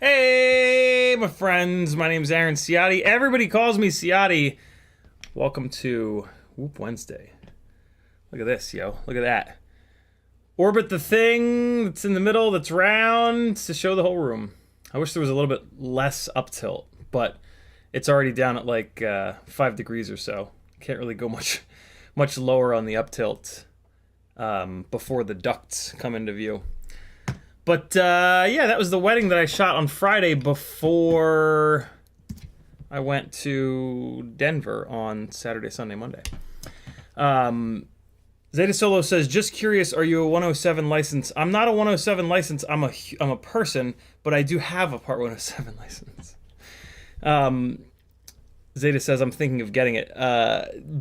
Hey, my friends, my name's Aaron Ciotti. Everybody calls me Ciotti. Welcome to Whoop Wednesday. Look at this, yo. Look at that. Orbit the thing that's in the middle that's round to show the whole room. I wish there was a little bit less up tilt, but it's already down at like 5 degrees or so. Can't really go much lower on the up tilt before the ducts come into view. But yeah, that was the wedding that I shot on Friday before I went to Denver on Saturday, Sunday, Monday. Zeta Solo says, just curious, are you a 107 license? I'm not a 107 license, I'm a person, but I do have a Part 107 license. Zeta says, I'm thinking of getting it.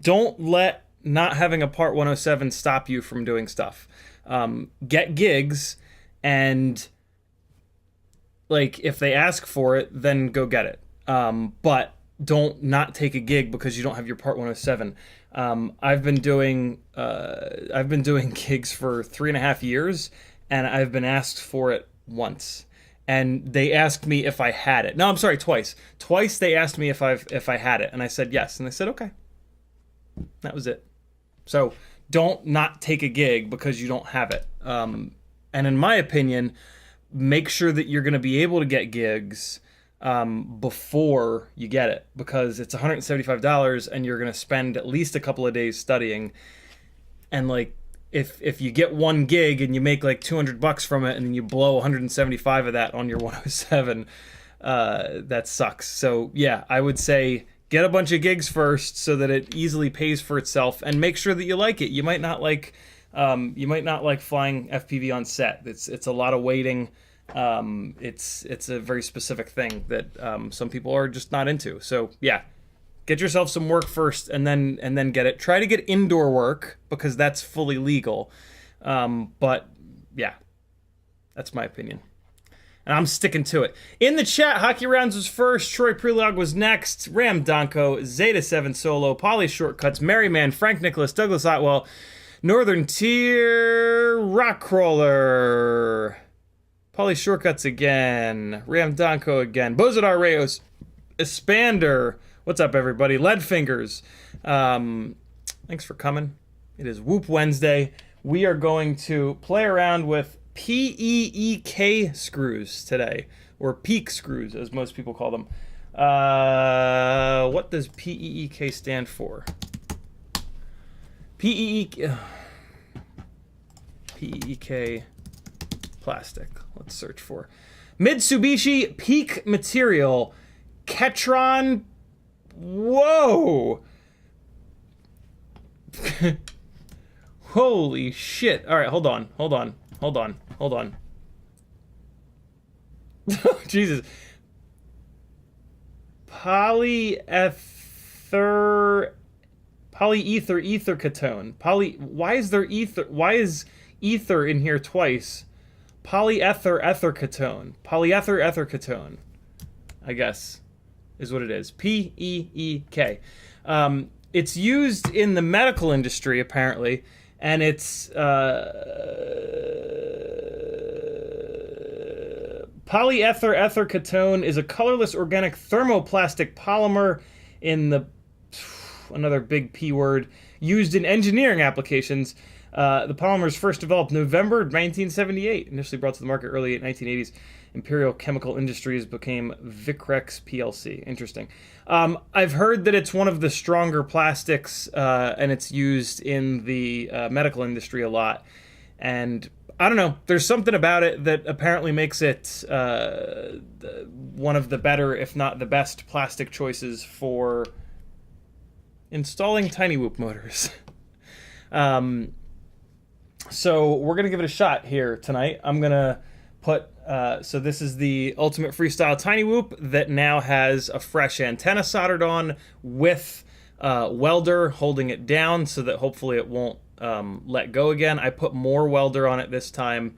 Don't let not having a Part 107 stop you from doing stuff. Get gigs, and like if they ask for it, then go get it. But don't not take a gig because you don't have your Part 107. I've been doing gigs for 3.5 years, and I've been asked for it once. And they asked me if I had it. No, I'm sorry, twice. Twice they asked me if I had it, and I said yes, and they said okay. That was it. So don't not take a gig because you don't have it. And in my opinion, make sure that you're going to be able to get gigs before you get it, because it's $175 and you're going to spend at least a couple of days studying. And like, if you get 1 gig and you make like $200 from it and then you blow 175 of that on your 107, that sucks. So yeah, I would say get a bunch of gigs first so that it easily pays for itself, and make sure that you like it. You might not like flying FPV on set. It's a lot of waiting. It's a very specific thing that some people are just not into. So yeah, get yourself some work first, and then get it. Try to get indoor work, because that's fully legal. But yeah, that's my opinion, and I'm sticking to it. In the chat, Hockey Rounds was first, Troy Prelog was next, Ram Donko, Zeta 7 Solo, Polly Shortcuts, Merryman, Frank Nicholas, Douglas Otwell, Northern Tier, Rockcrawler, Polly Shortcuts again, Ram Donko again, Bozadar Rayos, Expander. What's up, everybody? Lead Fingers. Thanks for coming. It is Whoop Wednesday. We are going to play around with PEEK screws today, or peak screws, as most people call them. What does PEEK stand for? PEEK plastic. Let's search for Mitsubishi Peak Material Ketron. Whoa! Holy shit. All right, hold on. Jesus. Polyether ether ketone. Why is there ether? Why is ether in here twice? Polyether ether ketone. Polyether ether ketone, I guess, is what it is. PEEK. It's used in the medical industry, apparently, and it's polyether ether ketone is a colorless organic thermoplastic polymer in the another big P word used in engineering applications. The polymers first developed November 1978, initially brought to the market early 1980s. Imperial Chemical Industries became Vicrex PLC. Interesting. I've heard that it's one of the stronger plastics, and it's used in the medical industry a lot. And I don't know, there's something about it that apparently makes it one of the better, if not the best, plastic choices for installing tiny whoop motors. So we're going to give it a shot here tonight. I'm going to put, so this is the Ultimate Freestyle Tiny Whoop that now has a fresh antenna soldered on with welder holding it down so that hopefully it won't let go again. I put more welder on it this time,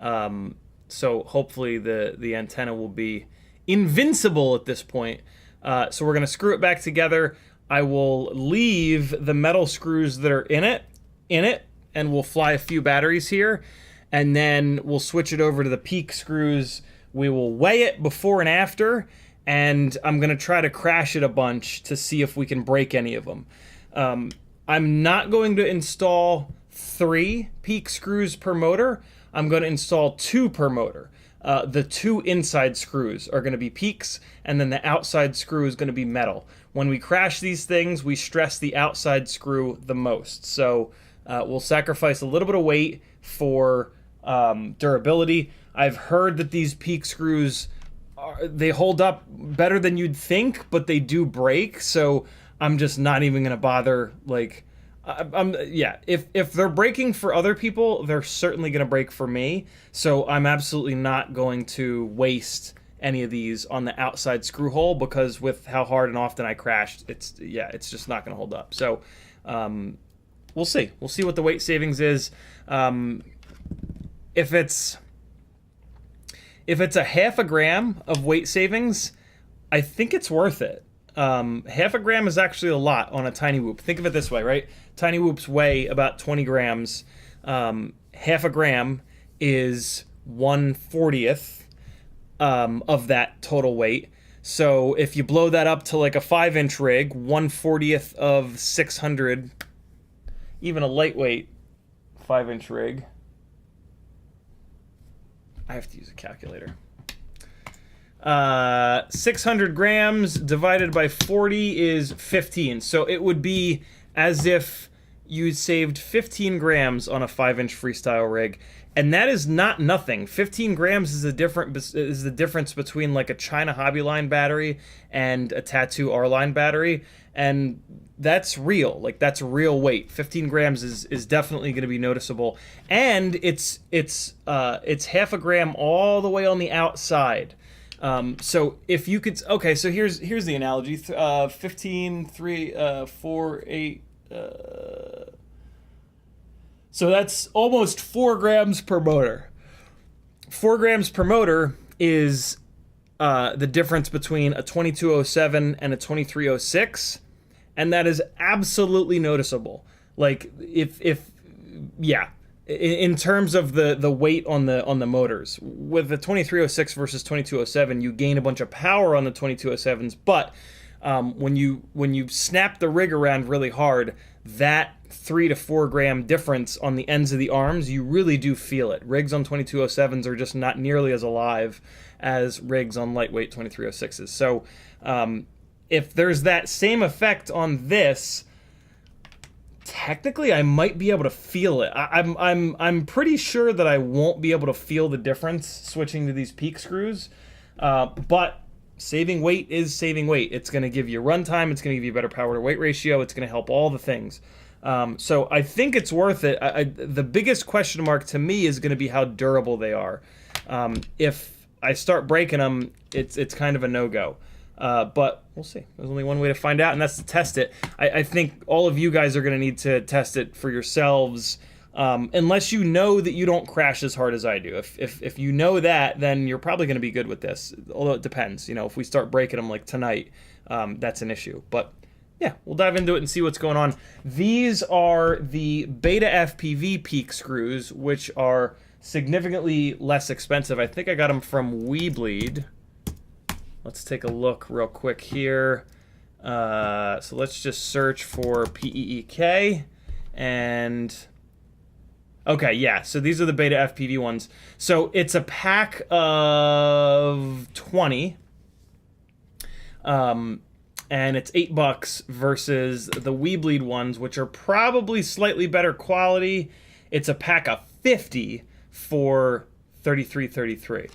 so hopefully the antenna will be invincible at this point. So we're going to screw it back together. I will leave the metal screws that are in it, and we'll fly a few batteries here, and then we'll switch it over to the peak screws. We will weigh it before and after, and I'm going to try to crash it a bunch to see if we can break any of them. I'm not going to install 3 peak screws per motor. I'm going to install 2 per motor. The 2 inside screws are going to be peaks, and then the outside screw is going to be metal. When we crash these things, we stress the outside screw the most. So we'll sacrifice a little bit of weight for durability. I've heard that these peak screws, they hold up better than you'd think, but they do break. So I'm just not even going to bother. Like, if they're breaking for other people, they're certainly going to break for me. So I'm absolutely not going to waste any of these on the outside screw hole, because with how hard and often I crashed, it's just not going to hold up. So we'll see what the weight savings is. If it's a half a gram of weight savings, I think it's worth it. Half a gram is actually a lot on a tiny whoop. Think of it this way, right? Tiny whoops weigh about 20 grams. Half a gram is 1/40th of that total weight. So if you blow that up to like a 5-inch rig, 1/40th of 600, even a lightweight 5-inch rig, I have to use a calculator. 600 grams divided by 40 is 15. So it would be as if you saved 15 grams on a 5-inch freestyle rig. And that is not nothing. 15 grams is the difference between like a China Hobbyline battery and a Tattoo R-Line battery. And that's real. Like, that's real weight. 15 grams is definitely going to be noticeable. And it's half a gram all the way on the outside. So if you could, okay, so here's the analogy. 15, 3, 4, 8, so that's almost 4 grams per motor. 4 grams per motor is the difference between a 2207 and a 2306, and that is absolutely noticeable. Like, in terms of the weight on the motors, with the 2306 versus 2207, you gain a bunch of power on the 2207s, but when you snap the rig around really hard, that 3 to 4 gram difference on the ends of the arms, you really do feel it. Rigs on 2207s are just not nearly as alive as rigs on lightweight 2306s. So if there's that same effect on this, technically I might be able to feel it. I'm pretty sure that I won't be able to feel the difference switching to these peak screws, but saving weight is saving weight. It's going to give you runtime. It's going to give you a better power to weight ratio. It's going to help all the things. So I think it's worth it. The biggest question mark to me is going to be how durable they are. If I start breaking them, it's kind of a no-go. But we'll see. There's only one way to find out, and that's to test it. I think all of you guys are going to need to test it for yourselves, unless you know that you don't crash as hard as I do. If you know that, then you're probably going to be good with this. Although it depends. You know, if we start breaking them like tonight, that's an issue. But yeah, we'll dive into it and see what's going on. These are the Betafpv peak screws, which are significantly less expensive. I think I got them from We Bleed. Let's take a look real quick here. So let's just search for PEEK. And okay, yeah, so these are the Betafpv ones. So it's a pack of 20. And it's $8 versus the We Bleed ones, which are probably slightly better quality. It's a pack of 50 for $33.33.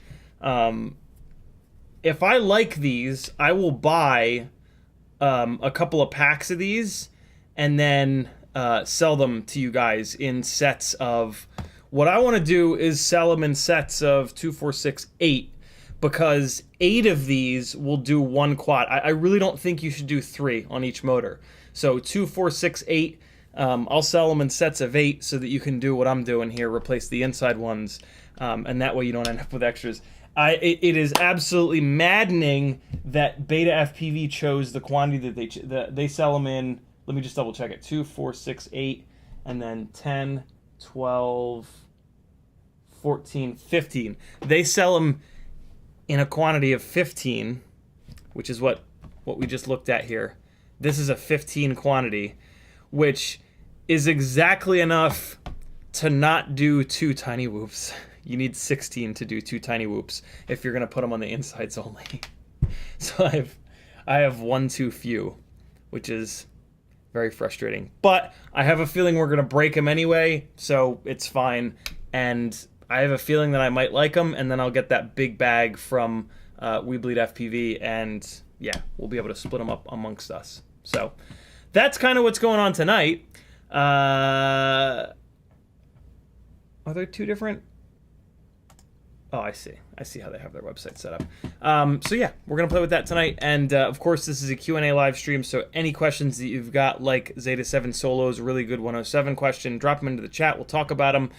If I like these, I will buy a couple of packs of these and then sell them to you guys in sets of... What I want to do is sell them in sets of 2, 4, 6, 8, because 8 of these will do one quad. I really don't think you should do 3 on each motor. So 2, 4, 6, 8, I'll sell them in sets of 8 so that you can do what I'm doing here, replace the inside ones, and that way you don't end up with extras. It is absolutely maddening that Betafpv chose the quantity that they sell them in. Let me just double check it. 2, 4, 6, 8, and then 10, 12, 14, 15. They sell them in a quantity of 15, which is what we just looked at here. This is a 15 quantity, which is exactly enough to not do 2 tiny whoops. You need 16 to do 2 tiny whoops if you're going to put them on the insides only. So I have one too few, which is very frustrating. But I have a feeling we're going to break them anyway, so it's fine. And I have a feeling that I might like them, and then I'll get that big bag from We Bleed FPV, and yeah, we'll be able to split them up amongst us. So that's kind of what's going on tonight. Are there 2 different... Oh, I see. I see how they have their website set up. So yeah, we're going to play with that tonight. And of course, this is a Q&A live stream, so any questions that you've got, like Zeta 7 Solo's really good 107 question, drop them into the chat. We'll talk about them.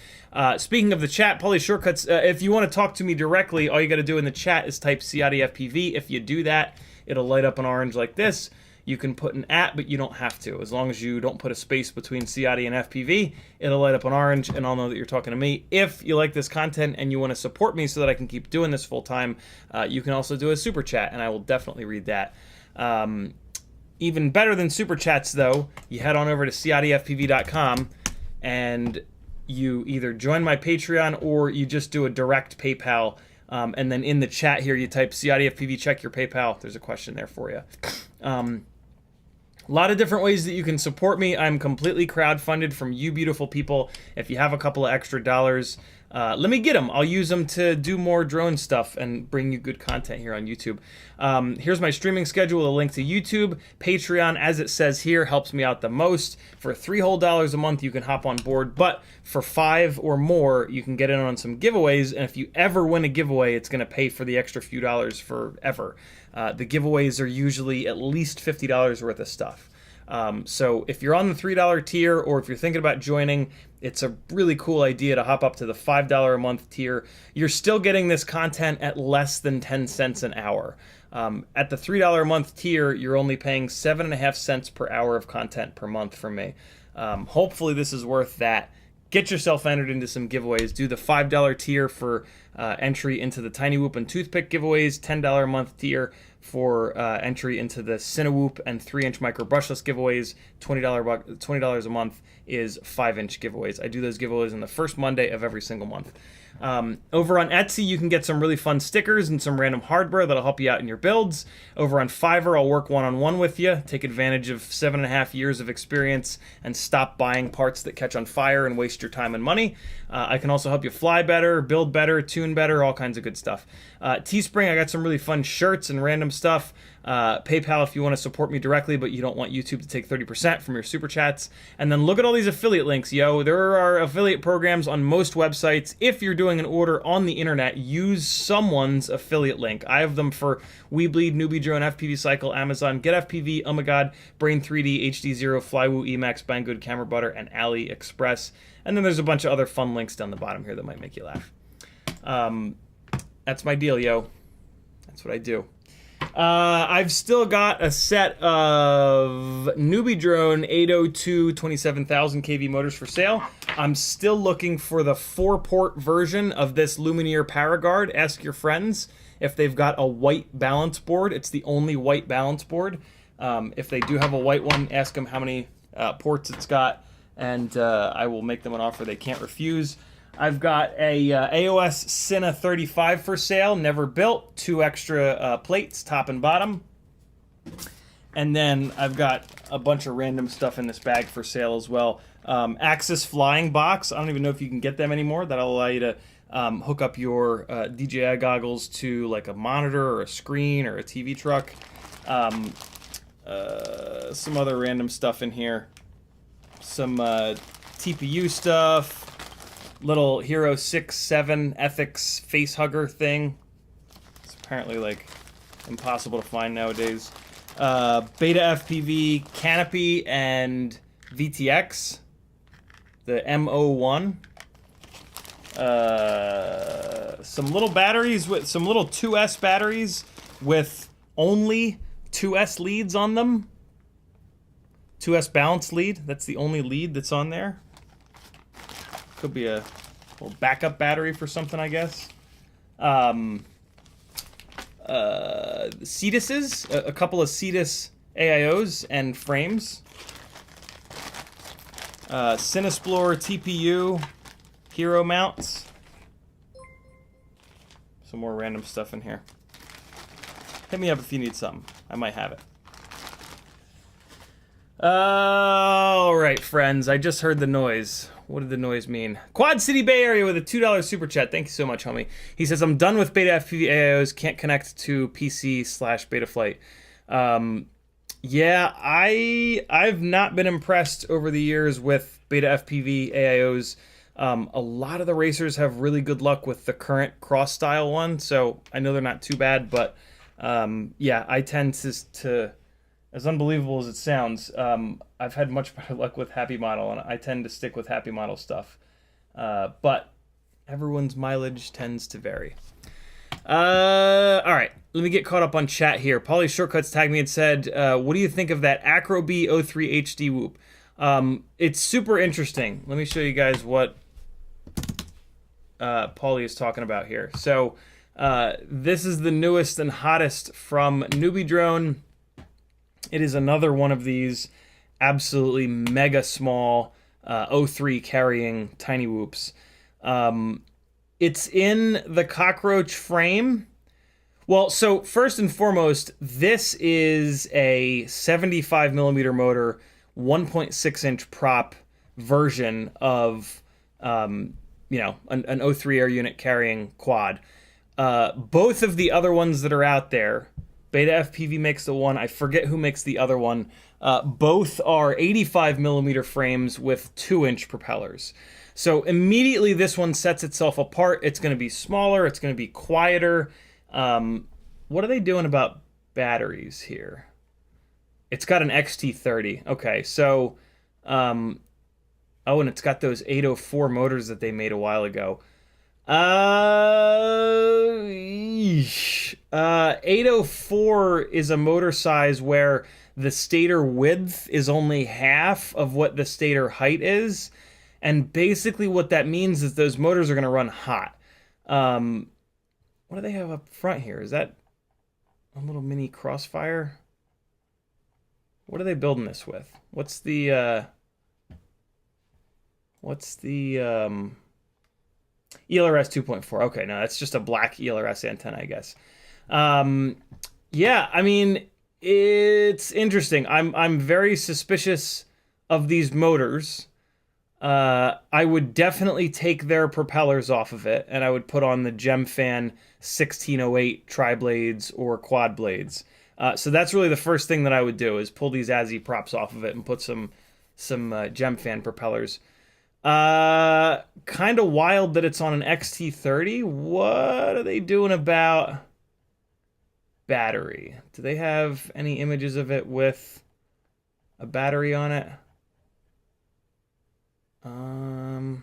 Speaking of the chat, Poly Shortcuts, if you want to talk to me directly, all you got to do in the chat is type CiottiFPV. If you do that, it'll light up an orange like this. You can put an @ but you don't have to. As long as you don't put a space between Ciotti and FPV, it'll light up an orange, and I'll know that you're talking to me. If you like this content and you want to support me so that I can keep doing this full time, you can also do a super chat, and I will definitely read that. Even better than super chats, though, you head on over to CiottiFPV.com, and you either join my Patreon or you just do a direct PayPal. And then in the chat here, you type CiottiFPV, check your PayPal. There's a question there for you. A lot of different ways that you can support me. I'm completely crowdfunded from you beautiful people. If you have a couple of extra dollars, let me get them. I'll use them to do more drone stuff and bring you good content here on YouTube. Here's my streaming schedule with a link to YouTube. Patreon, as it says here, helps me out the most. For $3 whole a month, you can hop on board. But for $5 or more, you can get in on some giveaways. And if you ever win a giveaway, it's going to pay for the extra few dollars forever. The giveaways are usually at least $50 worth of stuff. So if you're on the $3 tier or if you're thinking about joining, it's a really cool idea to hop up to the $5 a month tier. You're still getting this content at less than 10 cents an hour. At the $3 a month tier, you're only paying 7.5 cents per hour of content per month from me. Hopefully this is worth that. Get yourself entered into some giveaways. Do the $5 tier for entry into the Tiny Whoop and Toothpick giveaways, $10 a month tier for entry into the Cinewoop and 3-inch micro brushless giveaways. $20 a month is 5-inch giveaways. I do those giveaways on the first Monday of every single month. Over on Etsy, you can get some really fun stickers and some random hardware that'll help you out in your builds. Over on Fiverr, I'll work one-on-one with you, take advantage of 7.5 years of experience, and stop buying parts that catch on fire and waste your time and money. I can also help you fly better, build better, tune better, all kinds of good stuff. Teespring, I got some really fun shirts and random stuff. PayPal if you want to support me directly, but you don't want YouTube to take 30% from your super chats. And then look at all these affiliate links, yo. There are affiliate programs on most websites. If you're doing an order on the internet, use someone's affiliate link. I have them for We Bleed, Newbie Drone, FPV Cycle, Amazon, Get FPV, Oh My God, Brain 3D, HD0, Flywoo, Emacs, Banggood, Camera Butter, and AliExpress. And then there's a bunch of other fun links down the bottom here that might make you laugh. That's my deal, yo. That's what I do. I've still got a set of Newbie Drone 802 27,000 kV motors for sale. I'm still looking for the 4-port version of this Lumineer Paraguard. Ask your friends if they've got a white balance board. It's the only white balance board. If they do have a white one, ask them how many ports it's got, and I will make them an offer they can't refuse. I've got a AOS Cine 35 for sale, never built, 2 extra plates, top and bottom. And then I've got a bunch of random stuff in this bag for sale as well. Axis flying box, I don't even know if you can get them anymore. That'll allow you to hook up your DJI goggles to like a monitor or a screen or a TV truck. Some other random stuff in here. Some TPU stuff. Little Hero 6-7 Ethics face hugger thing. It's apparently like impossible to find nowadays. Betafpv canopy and VTX. The MO1. Some little batteries with some little 2S batteries with only 2S leads on them. 2S balance lead. That's the only lead that's on there. Could be a little backup battery for something, I guess. Cetuses, a couple of Cetus AIOs and frames. Cinesplorer TPU Hero mounts. Some more random stuff in here. Hit me up if you need something. I might have it. All right, friends. I just heard the noise. What did the noise mean? Quad City Bay Area with a $2 super chat. Thank you so much, homie. He says, I'm done with Betafpv AIOs. Can't connect to PC/Betaflight. Yeah, I've not been impressed over the years with Betafpv AIOs. A lot of the racers have really good luck with the current cross-style one, so I know they're not too bad, but yeah, I tend to as unbelievable as it sounds, I've had much better luck with HappyModel, and I tend to stick with HappyModel stuff. But everyone's mileage tends to vary. All right, let me get caught up on chat here. Pauly Shortcuts tagged me and said, what do you think of that Acro Bee 03 HD Whoop? It's super interesting. Let me show you guys what Pauly is talking about here. So this is the newest and hottest from Newbie Drone. It is another one of these absolutely mega small O3 carrying tiny whoops. It's in the cockroach frame. Well, so first and foremost, this is a 75 millimeter motor, 1.6 inch prop version of, an O3 air unit carrying quad. Both of the other ones that are out there, Betafpv makes the one, I forget who makes the other one, both are 85 millimeter frames with 2-inch propellers. So immediately this one sets itself apart. It's going to be smaller, it's going to be quieter. What are they doing about batteries here? It's got an XT30. Okay, so, oh, and it's got those 804 motors that they made a while ago. 804 is a motor size where the stator width is only half of what the stator height is. And basically what that means is those motors are going to run hot. What do they have up front here? Is that a little mini Crossfire? What are they building this with? What's the ELRS 2.4? Okay, no, that's just a black ELRS antenna, I guess. Yeah, I mean, it's interesting. I'm very suspicious of these motors. I would definitely take their propellers off of it, and I would put on the GemFan 1608 tri-blades or quad blades. So that's really the first thing that I would do, is pull these ASI props off of it and put some GemFan propellers. Kind of wild that it's on an XT30. What are they doing about battery? Do they have any images of it with a battery on it? I mean,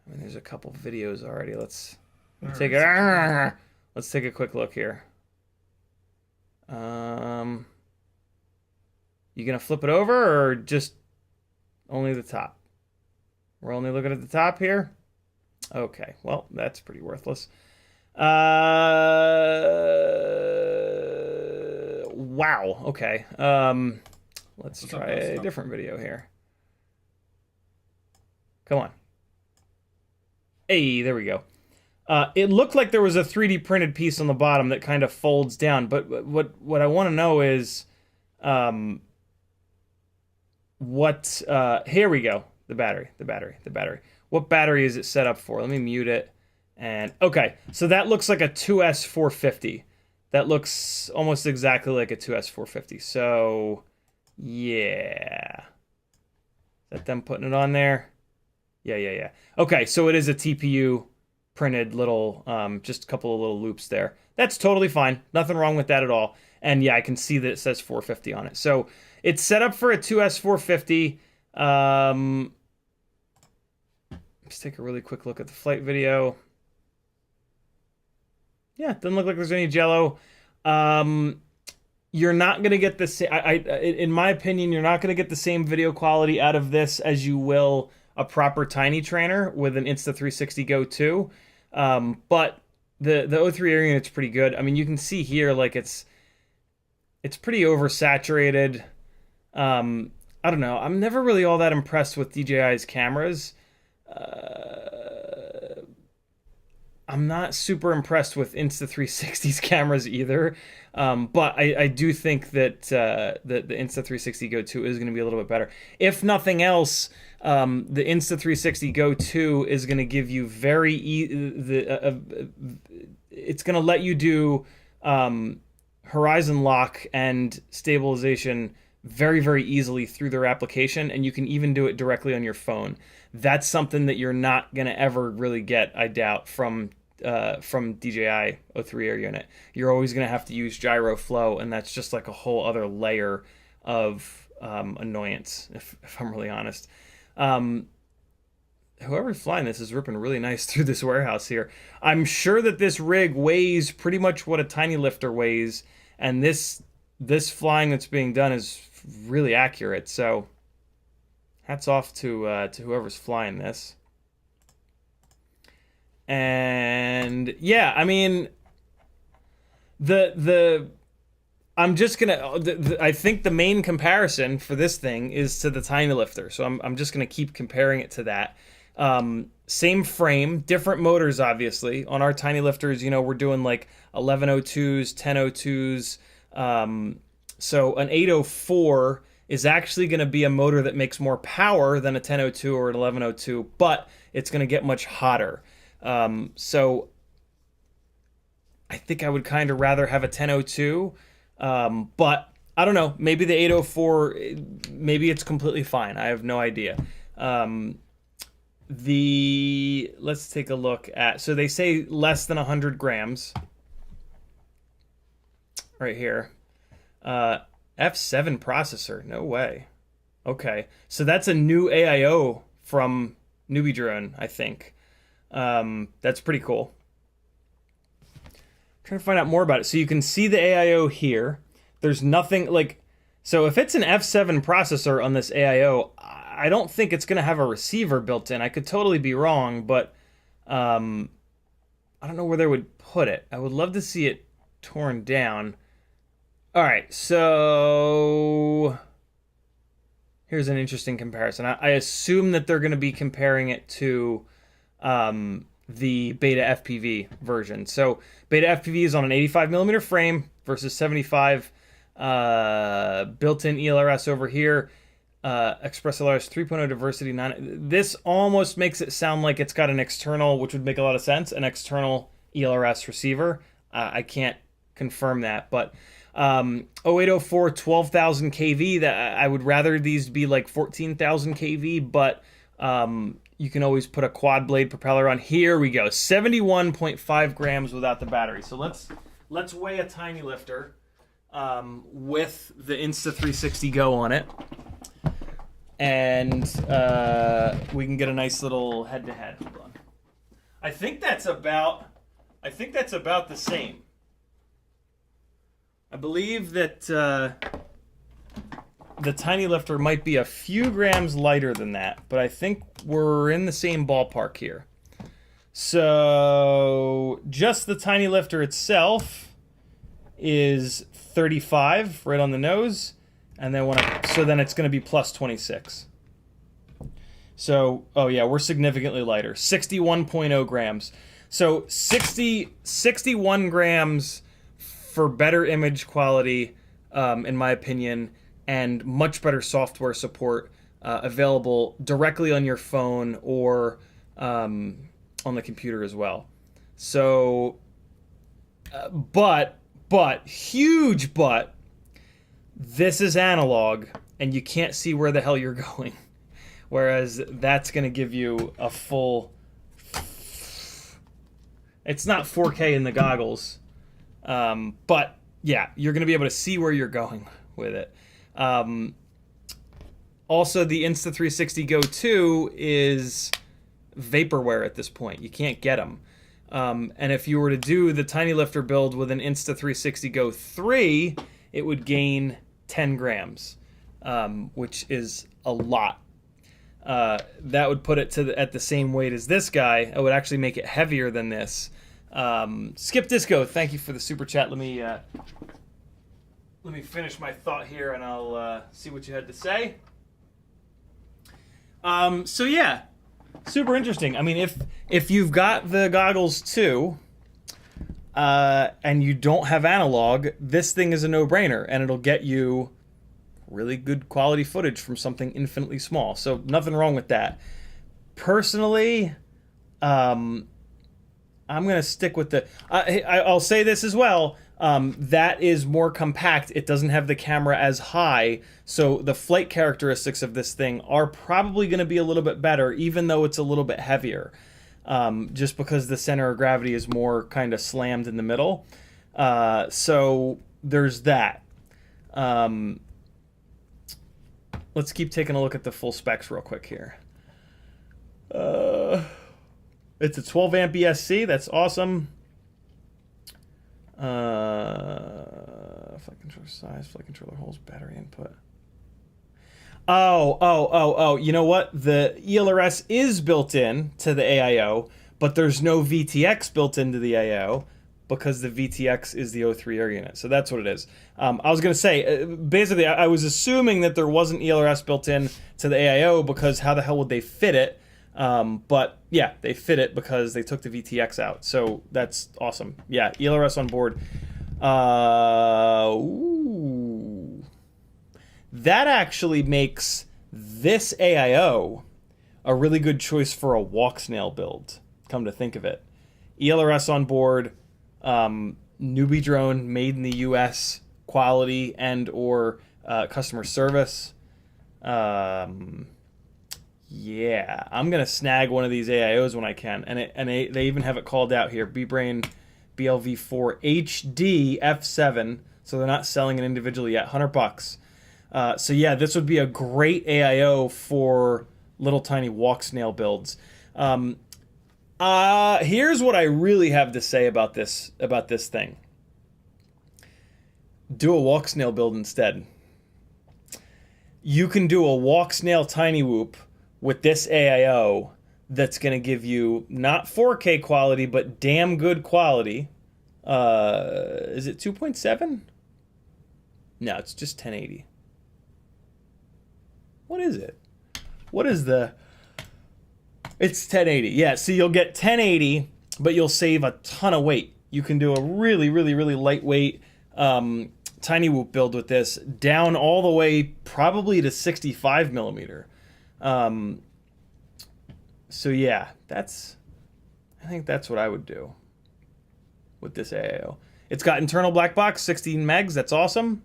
there's a couple videos already. Let's take a quick look here. You gonna flip it over or just only the top? We're only looking at the top here. Okay, well, that's pretty worthless. Wow. Okay. Let's try a different video here. Come on. Hey, there we go. It looked like there was a 3D printed piece on the bottom that kind of folds down, but what I want to know is, here we go. The battery. What battery is it set up for? Let me mute it. And okay, so that looks like a 2S450. That looks almost exactly like a 2S450. So, yeah. Is that them putting it on there? Yeah. Okay, so it is a TPU printed little, just a couple of little loops there. That's totally fine. Nothing wrong with that at all. And yeah, I can see that it says 450 on it. So it's set up for a 2S450. Let's take a really quick look at the flight video. Yeah, doesn't look like there's any jello. You're not going to get the same, in my opinion, you're not going to get the same video quality out of this as you will a proper tiny trainer with an Insta360 Go 2. But the O3 air unit's pretty good. I mean, you can see here, like, it's pretty oversaturated. I don't know. I'm never really all that impressed with DJI's cameras. I'm not super impressed with Insta360's cameras either, but I do think that the Insta360 Go 2 is going to be a little bit better. If nothing else, the Insta360 Go 2 is going to give you it's going to let you do horizon lock and stabilization very, very easily through their application, and you can even do it directly on your phone. That's something that you're not going to ever really get, I doubt, from DJI O3 air unit. You're always going to have to use gyro flow, and that's just like a whole other layer of annoyance, if I'm really honest. Whoever's flying this is ripping really nice through this warehouse here. I'm sure that this rig weighs pretty much what a tiny lifter weighs, and this flying that's being done is really accurate. So hats off to whoever's flying this. And yeah, I mean, the I'm just gonna. I think the main comparison for this thing is to the Tiny Lifter, so I'm just gonna keep comparing it to that. Same frame, different motors, obviously. On our Tiny Lifters, you know, we're doing like 1102s, 1002s. So an 804 is actually going to be a motor that makes more power than a 1002 or an 1102, but it's going to get much hotter. So I think I would kind of rather have a 1002. But I don't know, maybe the 804, maybe it's completely fine. I have no idea. Let's take a look at, so they say less than 100 grams right here. F7 processor, no way. Okay, so that's a new AIO from Newbie Drone, I think. That's pretty cool. Trying to find out more about it. So you can see the AIO here. There's nothing like, so if it's an F7 processor on this AIO, I don't think it's going to have a receiver built in. I could totally be wrong, but I don't know where they would put it. I would love to see it torn down. All right, so here's an interesting comparison. I assume that they're going to be comparing it to the Betafpv version. So Betafpv is on an 85mm frame versus 75 built-in ELRS over here. Express ELRS 3.0 diversity 9. This almost makes it sound like it's got an external, which would make a lot of sense, an external ELRS receiver. I can't confirm that, but 0804 12,000 kV. That I would rather these be like 14,000 kV, but you can always put a quad blade propeller on. Here we go, 71.5 grams without the battery. So let's weigh a Tiny Lifter with the Insta360 Go on it, and we can get a nice little head-to-head. Hold on. I think that's about the same. I believe that the Tiny Lifter might be a few grams lighter than that, but I think we're in the same ballpark here. So just the Tiny Lifter itself is 35 right on the nose, and then then it's going to be plus 26. So, oh yeah, we're significantly lighter, 61.0 grams. So 61 grams for better image quality, in my opinion, and much better software support available directly on your phone or on the computer as well. So, but, huge but, this is analog, and you can't see where the hell you're going. Whereas that's going to give you a full... It's not 4K in the goggles, but yeah, you're going to be able to see where you're going with it. Also, the Insta360 Go 2 is vaporware at this point. You can't get them. And if you were to do the Tiny Lifter build with an Insta360 Go 3, it would gain 10 grams, which is a lot. That would put it at the same weight as this guy. It would actually make it heavier than this. Skip Disco, thank you for the super chat. Let me finish my thought here, and I'll see what you had to say. So yeah, super interesting. I mean, if you've got the goggles too, and you don't have analog, this thing is a no-brainer, and it'll get you really good quality footage from something infinitely small. So nothing wrong with that. Personally, I'm going to stick with the... I'll say this as well. That is more compact. It doesn't have the camera as high, so the flight characteristics of this thing are probably going to be a little bit better, even though it's a little bit heavier, just because the center of gravity is more kind of slammed in the middle. So there's that. Let's keep taking a look at the full specs real quick here. It's a 12 amp ESC. That's awesome. Flight controller size, flight controller holes, battery input. Oh. You know what? The ELRS is built in to the AIO, but there's no VTX built into the AIO. because the VTX is the O3 air unit. So that's what it is. I was going to say, basically, I was assuming that there wasn't ELRS built in to the AIO because how the hell would they fit it? But yeah, they fit it because they took the VTX out. So that's awesome. Yeah, ELRS on board. Ooh. That actually makes this AIO a really good choice for a walk snail build, come to think of it. ELRS on board, newbie drone made in the US, quality and or customer service. Yeah, I'm gonna snag one of these AIOs when I can, and they even have it called out here, B-Brain BLV4 HD F7. So they're not selling it individually yet, $100. So yeah, this would be a great AIO for little tiny walk snail builds. Here's what I really have to say about this thing. Do a walk snail build instead. You can do a walk snail tiny whoop with this AIO that's going to give you not 4K quality, but damn good quality. Is it 2.7? No, it's just 1080. What is it? What is the... It's 1080. Yeah, so you'll get 1080, but you'll save a ton of weight. You can do a really, really, really lightweight tiny whoop build with this, down all the way probably to 65 millimeter. So yeah, I think that's what I would do with this AIO. It's got internal black box, 16 megs. That's awesome.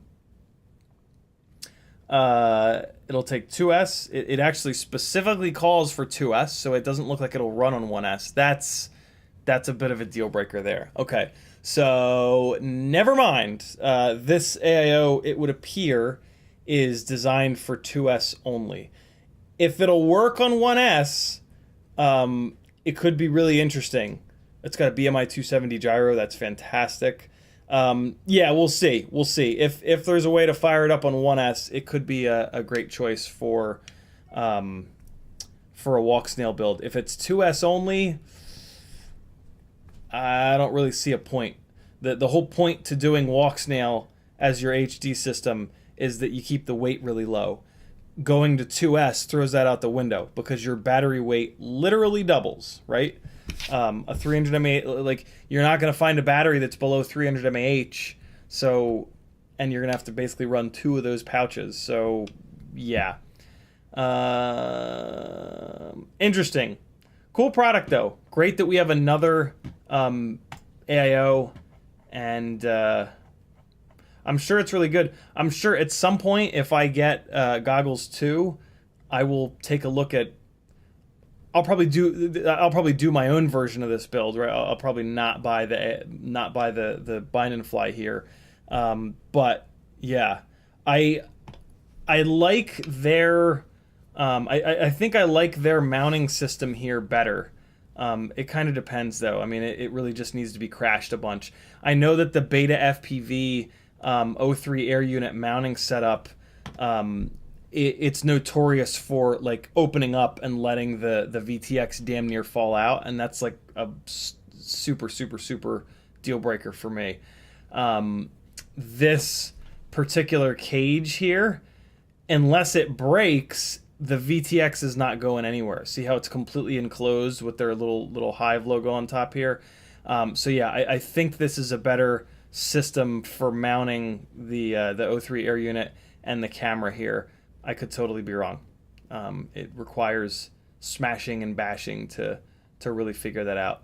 It'll take 2S. It actually specifically calls for 2S, so it doesn't look like it'll run on 1S. That's a bit of a deal breaker there. Okay, so never mind. This AIO, it would appear, is designed for 2S only. If it'll work on 1S, it could be really interesting. It's got a BMI 270 gyro. That's fantastic. Yeah, we'll see. We'll see. If there's a way to fire it up on 1S, it could be a great choice for a walk snail build. If it's 2S only, I don't really see a point. The whole point to doing walk snail as your HD system is that you keep the weight really low. Going to 2S throws that out the window because your battery weight literally doubles, right? A 300 mAh, like, you're not going to find a battery that's below 300 mAh, so, and you're going to have to basically run 2 of those pouches, so, yeah. Interesting. Cool product, though. Great that we have another AIO, and I'm sure it's really good. I'm sure at some point, if I get goggles too, I will take a look at. I'll probably do my own version of this build, right? I'll probably not buy the bind and fly here, but yeah, I like their. I think I like their mounting system here better. It kind of depends, though. I mean, it really just needs to be crashed a bunch. I know that the Betafpv O3 air unit mounting setup, it's notorious for like opening up and letting the VTX damn near fall out, and that's like a super deal breaker for me. This particular cage here, unless it breaks, the VTX is not going anywhere. See how it's completely enclosed with their little Hive logo on top here? So yeah, I think this is a better system for mounting the O3 air unit and the camera here. I could totally be wrong. It requires smashing and bashing to really figure that out.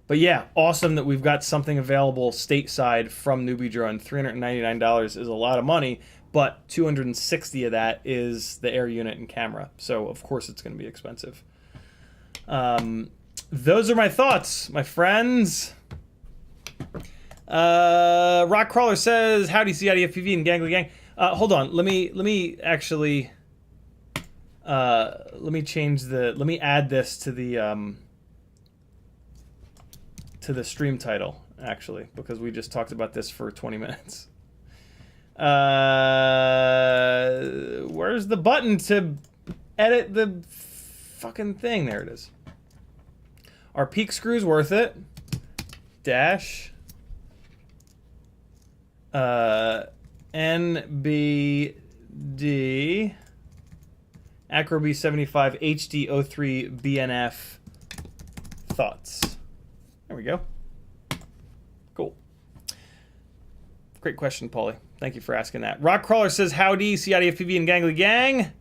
But yeah, awesome that we've got something available stateside from Newbie Drone. $399 is a lot of money, but $260 of that is the air unit and camera. So of course it's going to be expensive. Those are my thoughts, my friends. Rock Crawler says, "Howdy, CiottiFPV and Gangly Gang." Hold on, let me actually let me add this to the stream title, actually, because we just talked about this for 20 minutes. Where's the button to edit the fucking thing? There it is. Are peak screws worth it? dash NBD AcroBee75 HD03 BNF thoughts. There we go. Cool. Great question, Paulie. Thank you for asking that. Rockcrawler says, howdy, CiottiFPV and Gangly Gang.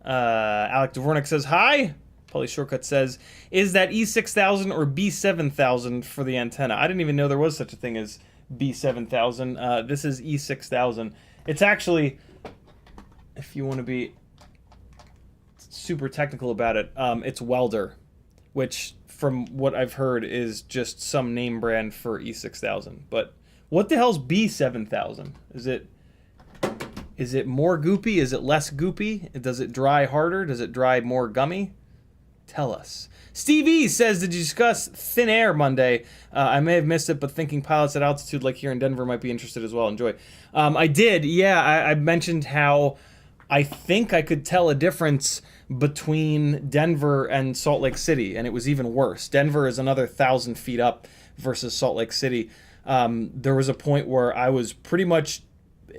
Alec Dvornik says, hi. Paulie Shortcut says, is that E6000 or B7000 for the antenna? I didn't even know there was such a thing as B7000. This is E6000. It's actually, if you want to be super technical about it, it's Welder, which from what I've heard is just some name brand for E6000. But what the hell's B7000? Is it more goopy? Is it less goopy? Does it dry harder? Does it dry more gummy? Tell us. Stevie says, did you discuss thin air Monday? I may have missed it, but thinking pilots at altitude like here in Denver might be interested as well. Enjoy. I did. Yeah, I mentioned how I think I could tell a difference between Denver and Salt Lake City, and it was even worse. Denver is another 1,000 feet up versus Salt Lake City. There was a point where I was pretty much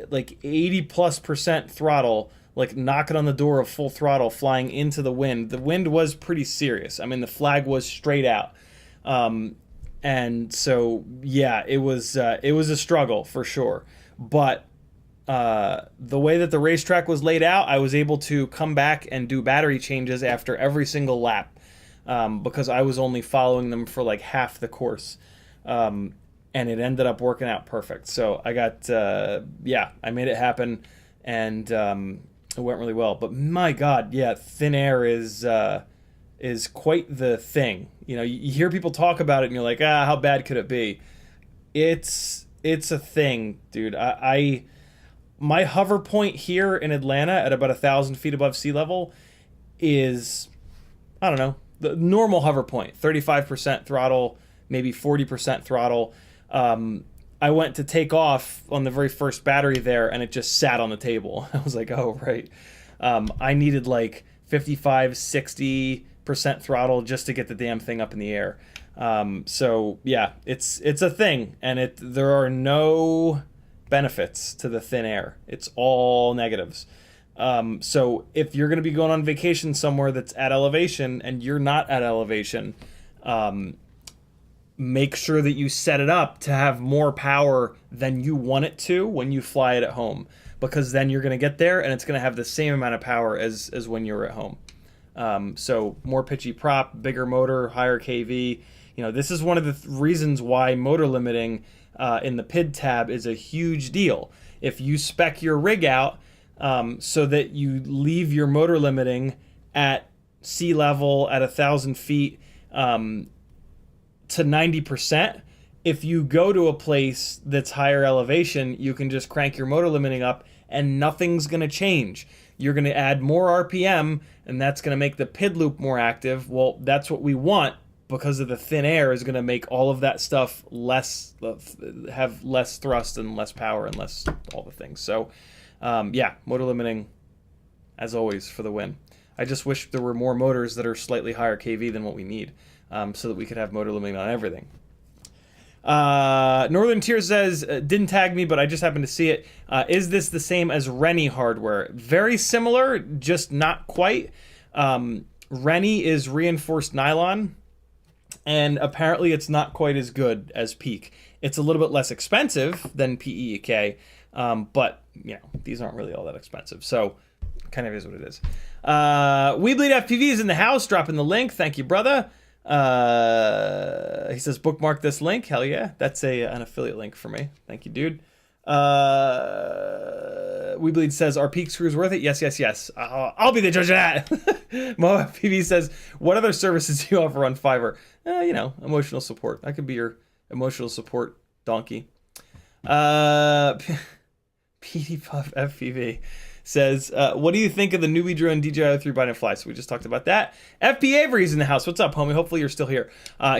like 80+% throttle, like knocking on the door of full throttle, flying into the wind. The wind was pretty serious. I mean, the flag was straight out. And so, yeah, it was a struggle for sure. But the way that the racetrack was laid out, I was able to come back and do battery changes after every single lap because I was only following them for like half the course. And it ended up working out perfect. So I got, yeah, I made it happen, and it went really well. But my God, yeah, thin air is quite the thing. You know, you hear people talk about it, and you're like, how bad could it be? It's a thing, dude. My hover point here in Atlanta at about 1,000 feet above sea level is, I don't know, the normal hover point, 35% throttle, maybe 40% throttle. I went to take off on the very first battery there, and it just sat on the table. I was like, oh, right. I needed like 55, 60% throttle just to get the damn thing up in the air. So yeah, it's a thing, and there are no benefits to the thin air. It's all negatives. So if you're going to be going on vacation somewhere that's at elevation and you're not at elevation, make sure that you set it up to have more power than you want it to when you fly it at home, because then you're going to get there and it's going to have the same amount of power as when you're at home. So more pitchy prop, bigger motor, higher KV. You know, this is one of the reasons why motor limiting in the PID tab is a huge deal. If you spec your rig out so that you leave your motor limiting at sea level at 1,000 feet to 90%, if you go to a place that's higher elevation, you can just crank your motor limiting up and nothing's going to change. You're going to add more RPM, and that's going to make the PID loop more active. Well, that's what we want, because of the thin air is going to make all of that stuff have less thrust and less power and less all the things. So, yeah, motor limiting, as always, for the win. I just wish there were more motors that are slightly higher KV than what we need, so that we could have motor limiting on everything. Northern Tier says, didn't tag me, but I just happened to see it. Is this the same as Reny hardware? Very similar, just not quite. Reny is reinforced nylon, and apparently it's not quite as good as Peak. It's a little bit less expensive than PEEK, but you know, these aren't really all that expensive, so kind of is what it is. We Bleed FPV is in the house, dropping the link. Thank you, brother. He says, bookmark this link. Hell yeah, that's an affiliate link for me. Thank you, dude. We Bleed says, are Peak screws worth it? Yes, yes, yes. I'll be the judge of that. Mo FPV says, what other services do you offer on Fiverr? You know, emotional support. I could be your emotional support donkey. PD Puff FPV says, what do you think of the newbie drone DJI-03 Biden Fly? So we just talked about that. FP Avery's in the house. What's up, homie? Hopefully you're still here.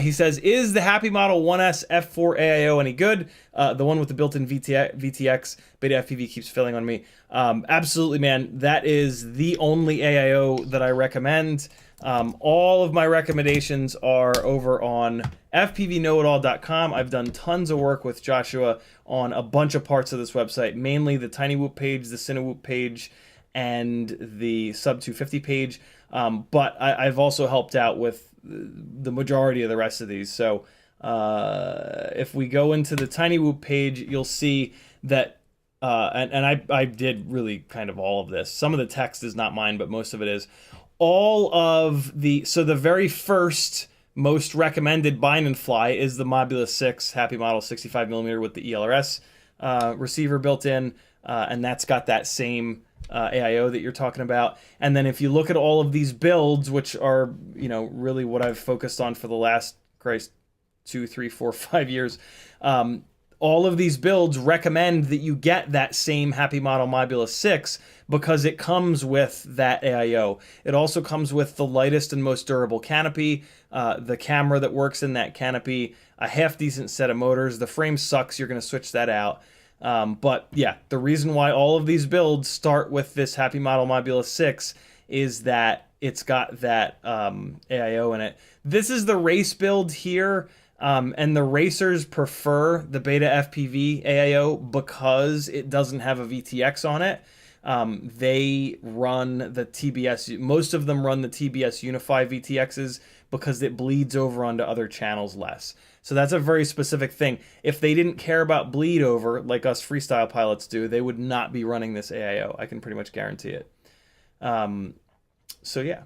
He says, is the HappyModel 1S F4 AIO any good? The one with the built-in VTX. Betafpv keeps filling on me. Absolutely, man. That is the only AIO that I recommend. All of my recommendations are over on fpvknowitall.com. I've done tons of work with Joshua on a bunch of parts of this website, mainly the Tiny Whoop page, the Cinewhoop page, and the Sub 250 page. But I've also helped out with the majority of the rest of these. So if we go into the Tiny Whoop page, you'll see that, and I did really kind of all of this. Some of the text is not mine, but most of it is. All of the, so the very first most recommended bind and fly is the Modulus 6 HappyModel 65mm with the ELRS receiver built in, and that's got that same AIO that you're talking about. And then if you look at all of these builds, which are, you know, really what I've focused on for the last, Christ, 2, 3, 4, 5 years, all of these builds recommend that you get that same HappyModel Modulus 6 because it comes with that AIO. It also comes with the lightest and most durable canopy, the camera that works in that canopy, a half-decent set of motors. The frame sucks, you're going to switch that out. But yeah, the reason why all of these builds start with this HappyModel Modulus 6 is that it's got that AIO in it. This is the race build here. And the racers prefer the Betafpv AIO because it doesn't have a VTX on it. They run the TBS, most of them run the TBS Unify VTXs because it bleeds over onto other channels less. So that's a very specific thing. If they didn't care about bleed over, like us freestyle pilots do, they would not be running this AIO. I can pretty much guarantee it. So yeah,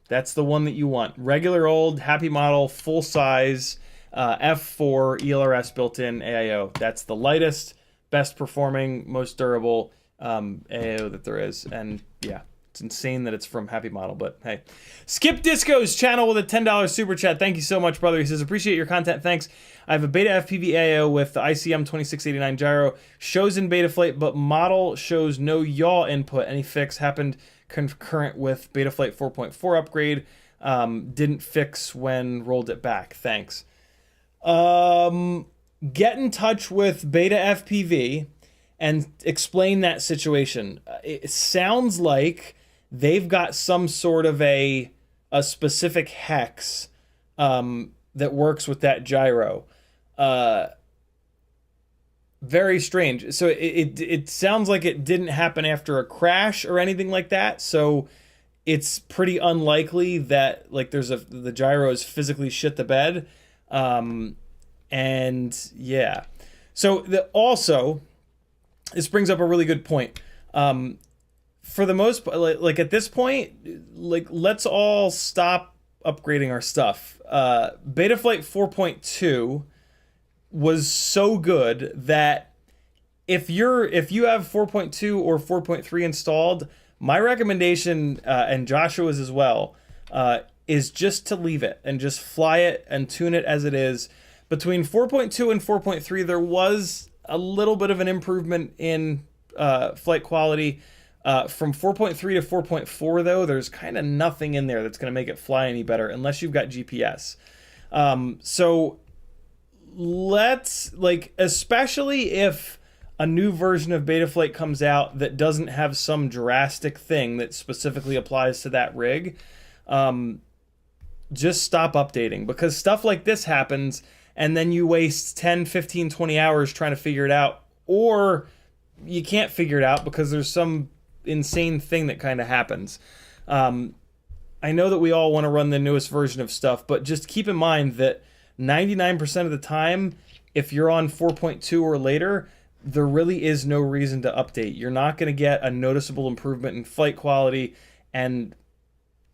that's the one that you want. Regular old HappyModel, full size, F4 ELRS built-in AIO. That's the lightest, best performing, most durable AIO that there is. And yeah, it's insane that it's from HappyModel, but hey. Skip Disco's channel with a $10 super chat. Thank you so much, brother. He says, appreciate your content. Thanks. I have a Betafpv AIO with the ICM 2689 gyro. Shows in Betaflight, but model shows no yaw input. Any fix happened concurrent with Betaflight 4.4 upgrade. Didn't fix when rolled it back. Thanks. Get in touch with Betafpv and explain that situation. It sounds like they've got some sort of a specific hex that works with that gyro. Very strange. So it sounds like it didn't happen after a crash or anything like that. So it's pretty unlikely that like the gyro is physically shit the bed. And yeah, so also this brings up a really good point. For the most part, like at this point, like let's all stop upgrading our stuff. Betaflight 4.2 was so good that if you have 4.2 or 4.3 installed, my recommendation, and Joshua's as well, is just to leave it and just fly it and tune it as it is. Between 4.2 and 4.3, there was a little bit of an improvement in flight quality. From 4.3 to 4.4, though, there's kind of nothing in there that's going to make it fly any better unless you've got GPS. So let's, like, especially if a new version of Betaflight comes out that doesn't have some drastic thing that specifically applies to that rig, just stop updating, because stuff like this happens and then you waste 10, 15, 20 hours trying to figure it out, or you can't figure it out because there's some insane thing that kind of happens. I know that we all want to run the newest version of stuff, but just keep in mind that 99% of the time, if you're on 4.2 or later, there really is no reason to update. You're not going to get a noticeable improvement in flight quality. And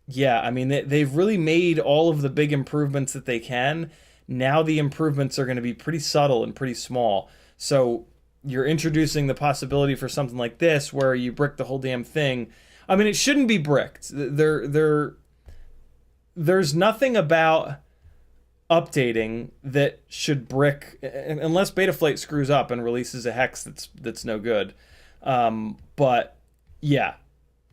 yeah, I mean, they've really made all of the big improvements that they can. Now the improvements are going to be pretty subtle and pretty small. So you're introducing the possibility for something like this where you brick the whole damn thing. I mean, it shouldn't be bricked. There's nothing about updating that should brick, unless Betaflight screws up and releases a hex that's no good. But yeah,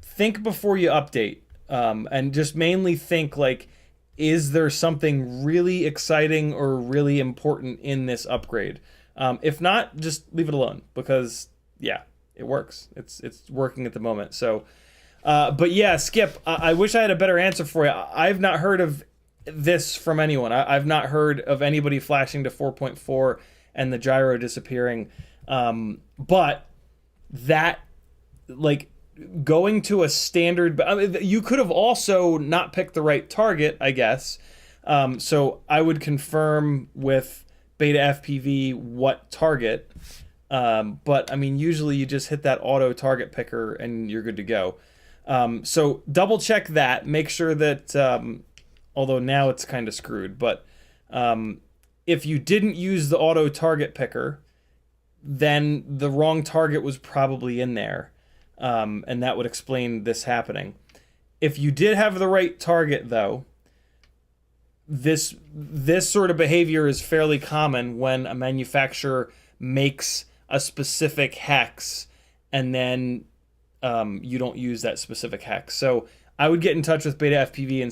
think before you update, and just mainly think like, is there something really exciting or really important in this upgrade? If not, just leave it alone, because yeah, it works. It's working at the moment. So But yeah, Skip, I wish I had a better answer for you. I've not heard of this from anyone. I've not heard of anybody flashing to 4.4 and the gyro disappearing. But that, like, going to a standard, I mean, you could have also not picked the right target, I guess. So I would confirm with Betafpv what target. But I mean, usually you just hit that auto target picker and you're good to go. So double check that, make sure that, although now it's kind of screwed, but if you didn't use the auto target picker, then the wrong target was probably in there. And that would explain this happening. If you did have the right target, though, this sort of behavior is fairly common when a manufacturer makes a specific hex and then you don't use that specific hex. So I would get in touch with Betafpv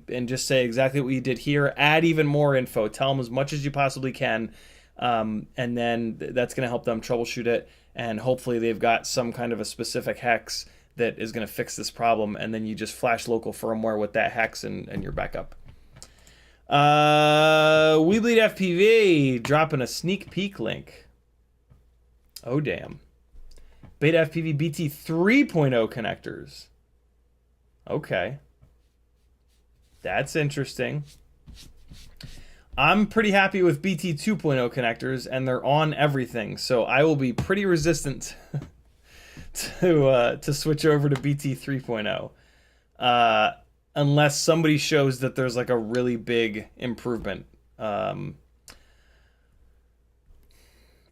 and just say exactly what you did here. Add even more info. Tell them as much as you possibly can, and then that's going to help them troubleshoot it. And hopefully they've got some kind of a specific hex that is going to fix this problem. And then you just flash local firmware with that hex and you're back up. We Bleed FPV dropping a sneak peek link. Oh, damn. Betafpv BT 3.0 connectors. Okay. That's interesting. I'm pretty happy with BT 2.0 connectors, and they're on everything, so I will be pretty resistant to switch over to BT 3.0, unless somebody shows that there's like a really big improvement.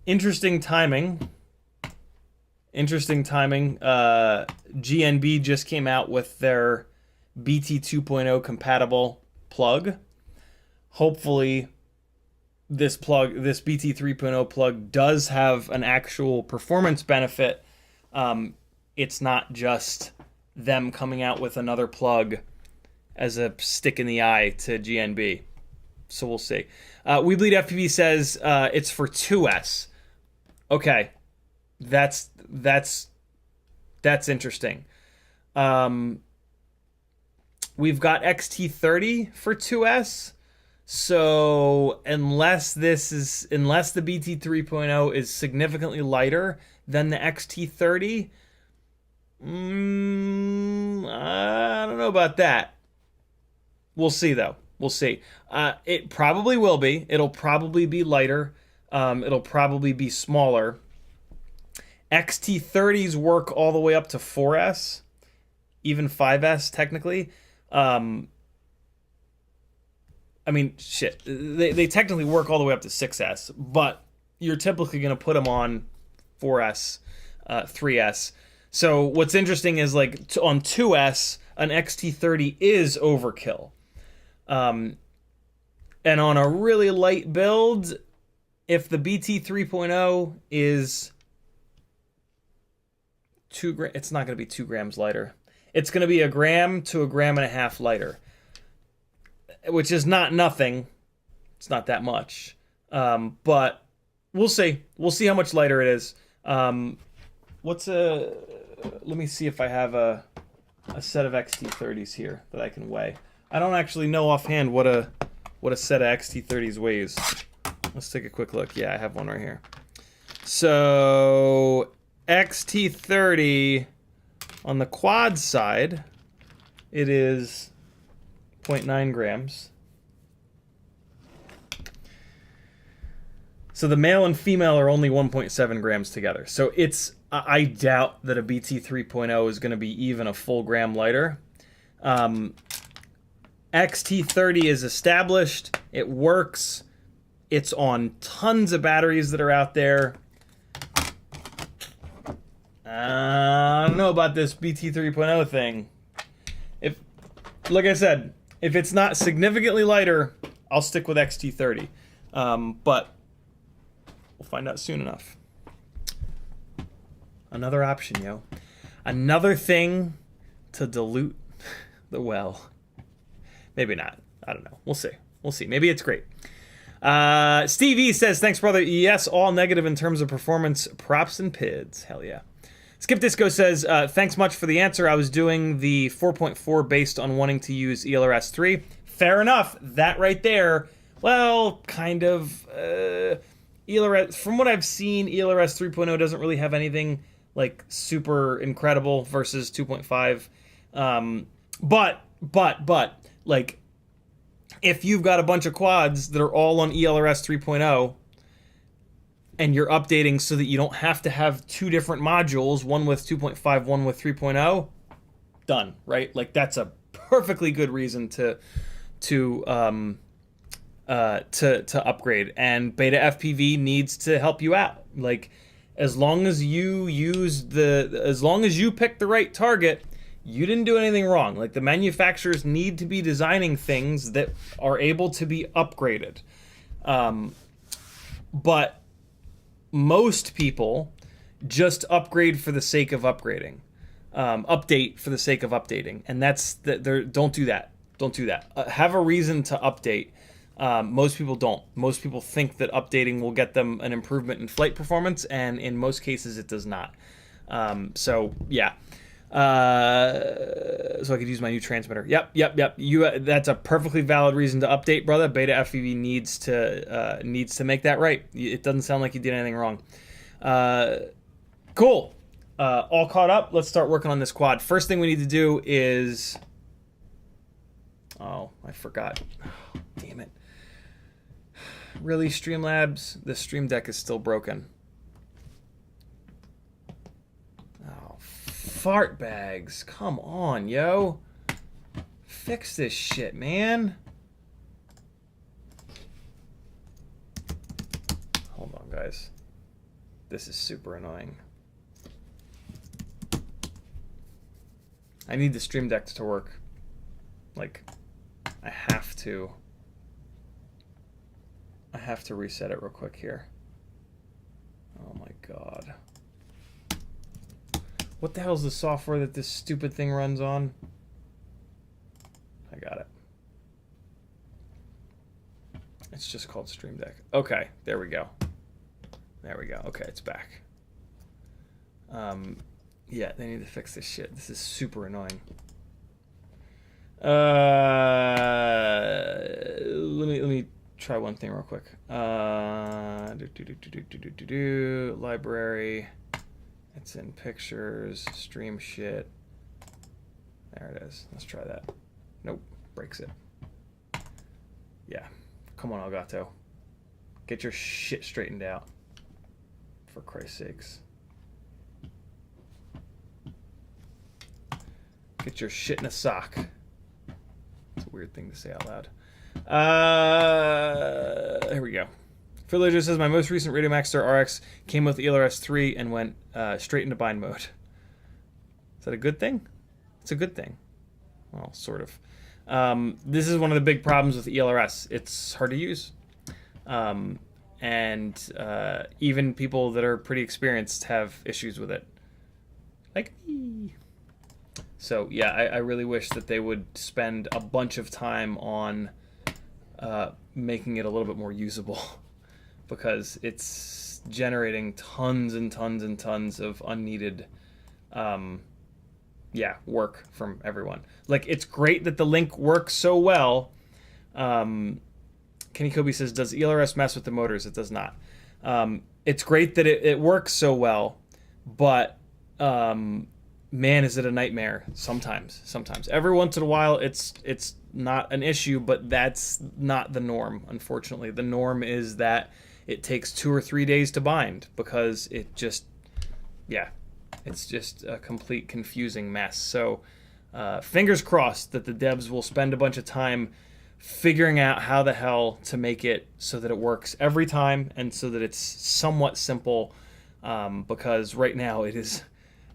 Interesting timing. GNB just came out with their BT 2.0 compatible plug. Hopefully this BT 3.0 plug does have an actual performance benefit. It's not just them coming out with another plug as a stick in the eye to GNB. So we'll see. We Bleed FPV says it's for 2S. Okay, that's interesting. We've got XT30 for 2S. So unless the BT 3.0 is significantly lighter than the XT30, I don't know about that. We'll see, though. We'll see. It probably will be. It'll probably be lighter. It'll probably be smaller. XT30s work all the way up to 4S, even 5S technically. I mean, shit, they technically work all the way up to 6S, but you're typically going to put them on 4S, 3S. So what's interesting is, like, on 2S, an XT30 is overkill. And on a really light build, if the BT 3.0 is 2 grams, it's not going to be 2 grams lighter. It's going to be 1 gram to 1.5 grams lighter, which is not nothing. It's not that much. But we'll see. We'll see how much lighter it is. Let me see if I have a set of XT30s here that I can weigh. I don't actually know offhand what a set of XT30s weighs. Let's take a quick look. Yeah, I have one right here. So XT30 on the quad side, it is 0.9 grams. So the male and female are only 1.7 grams together. So I doubt that a BT 3.0 is going to be even a full gram lighter. XT30 is established. It works. It's on tons of batteries that are out there. I don't know about this BT 3.0 thing. Like I said, if it's not significantly lighter, I'll stick with XT30. But we'll find out soon enough. Another option, yo. Another thing to dilute the well. Maybe not. I don't know. We'll see. We'll see. Maybe it's great. Stevie says, thanks, brother. Yes, all negative in terms of performance. Props and PIDs. Hell yeah. Skip Disco says, thanks much for the answer. I was doing the 4.4 based on wanting to use ELRS 3. Fair enough. That right there, well, kind of. ELRS, from what I've seen, ELRS 3.0 doesn't really have anything like super incredible versus 2.5. But like, if you've got a bunch of quads that are all on ELRS 3.0 and you're updating so that you don't have to have two different modules, one with 2.5, one with 3.0, done, right? Like, that's a perfectly good reason to upgrade, and Betafpv needs to help you out. Like, as long as you pick the right target, you didn't do anything wrong. Like, the manufacturers need to be designing things that are able to be upgraded. But most people just upgrade for the sake of upgrading, update for the sake of updating, and don't do that. Don't do that. Have a reason to update. Most people don't. Most people think that updating will get them an improvement in flight performance, and in most cases it does not. So yeah. So I could use my new transmitter. Yep. That's a perfectly valid reason to update, brother. Betafpv needs to make that right. It doesn't sound like you did anything wrong. Cool. All caught up. Let's start working on this quad. First thing we need to do is... Oh, I forgot. Oh, damn it. Really, Streamlabs? The Stream Deck is still broken. Oh, fart bags. Come on, yo. Fix this shit, man. Hold on, guys. This is super annoying. I need the Stream Deck to work. Like, I have to reset it real quick here. Oh my god. What the hell is the software that this stupid thing runs on? I got it. It's just called Stream Deck. Okay, there we go. There we go. Okay, it's back. Yeah, they need to fix this shit. This is super annoying. Let me try one thing real quick. Library. It's in pictures. Stream shit. There it is. Let's try that. Nope. Breaks it. Yeah. Come on, Elgato. Get your shit straightened out. For Christ's sakes. Get your shit in a sock. It's a weird thing to say out loud. Here we go. Villager says, my most recent Radiomaster RX came with ELRS 3 and went straight into bind mode. Is that a good thing? It's a good thing. Well, sort of. This is one of the big problems with ELRS. It's hard to use. And even people that are pretty experienced have issues with it. Like me. So yeah, I really wish that they would spend a bunch of time on making it a little bit more usable, because it's generating tons and tons and tons of unneeded work from everyone. Like, it's great that the link works so well. Kenny Kobe says, does ELRS mess with the motors? It does not. It's great that it works so well, but man, is it a nightmare sometimes. Every once in a while, it's not an issue, but that's not the norm, unfortunately. The norm is that it takes 2 or 3 days to bind, because it just, it's just a complete confusing mess. So fingers crossed that the devs will spend a bunch of time figuring out how the hell to make it so that it works every time, and so that it's somewhat simple, because right now it is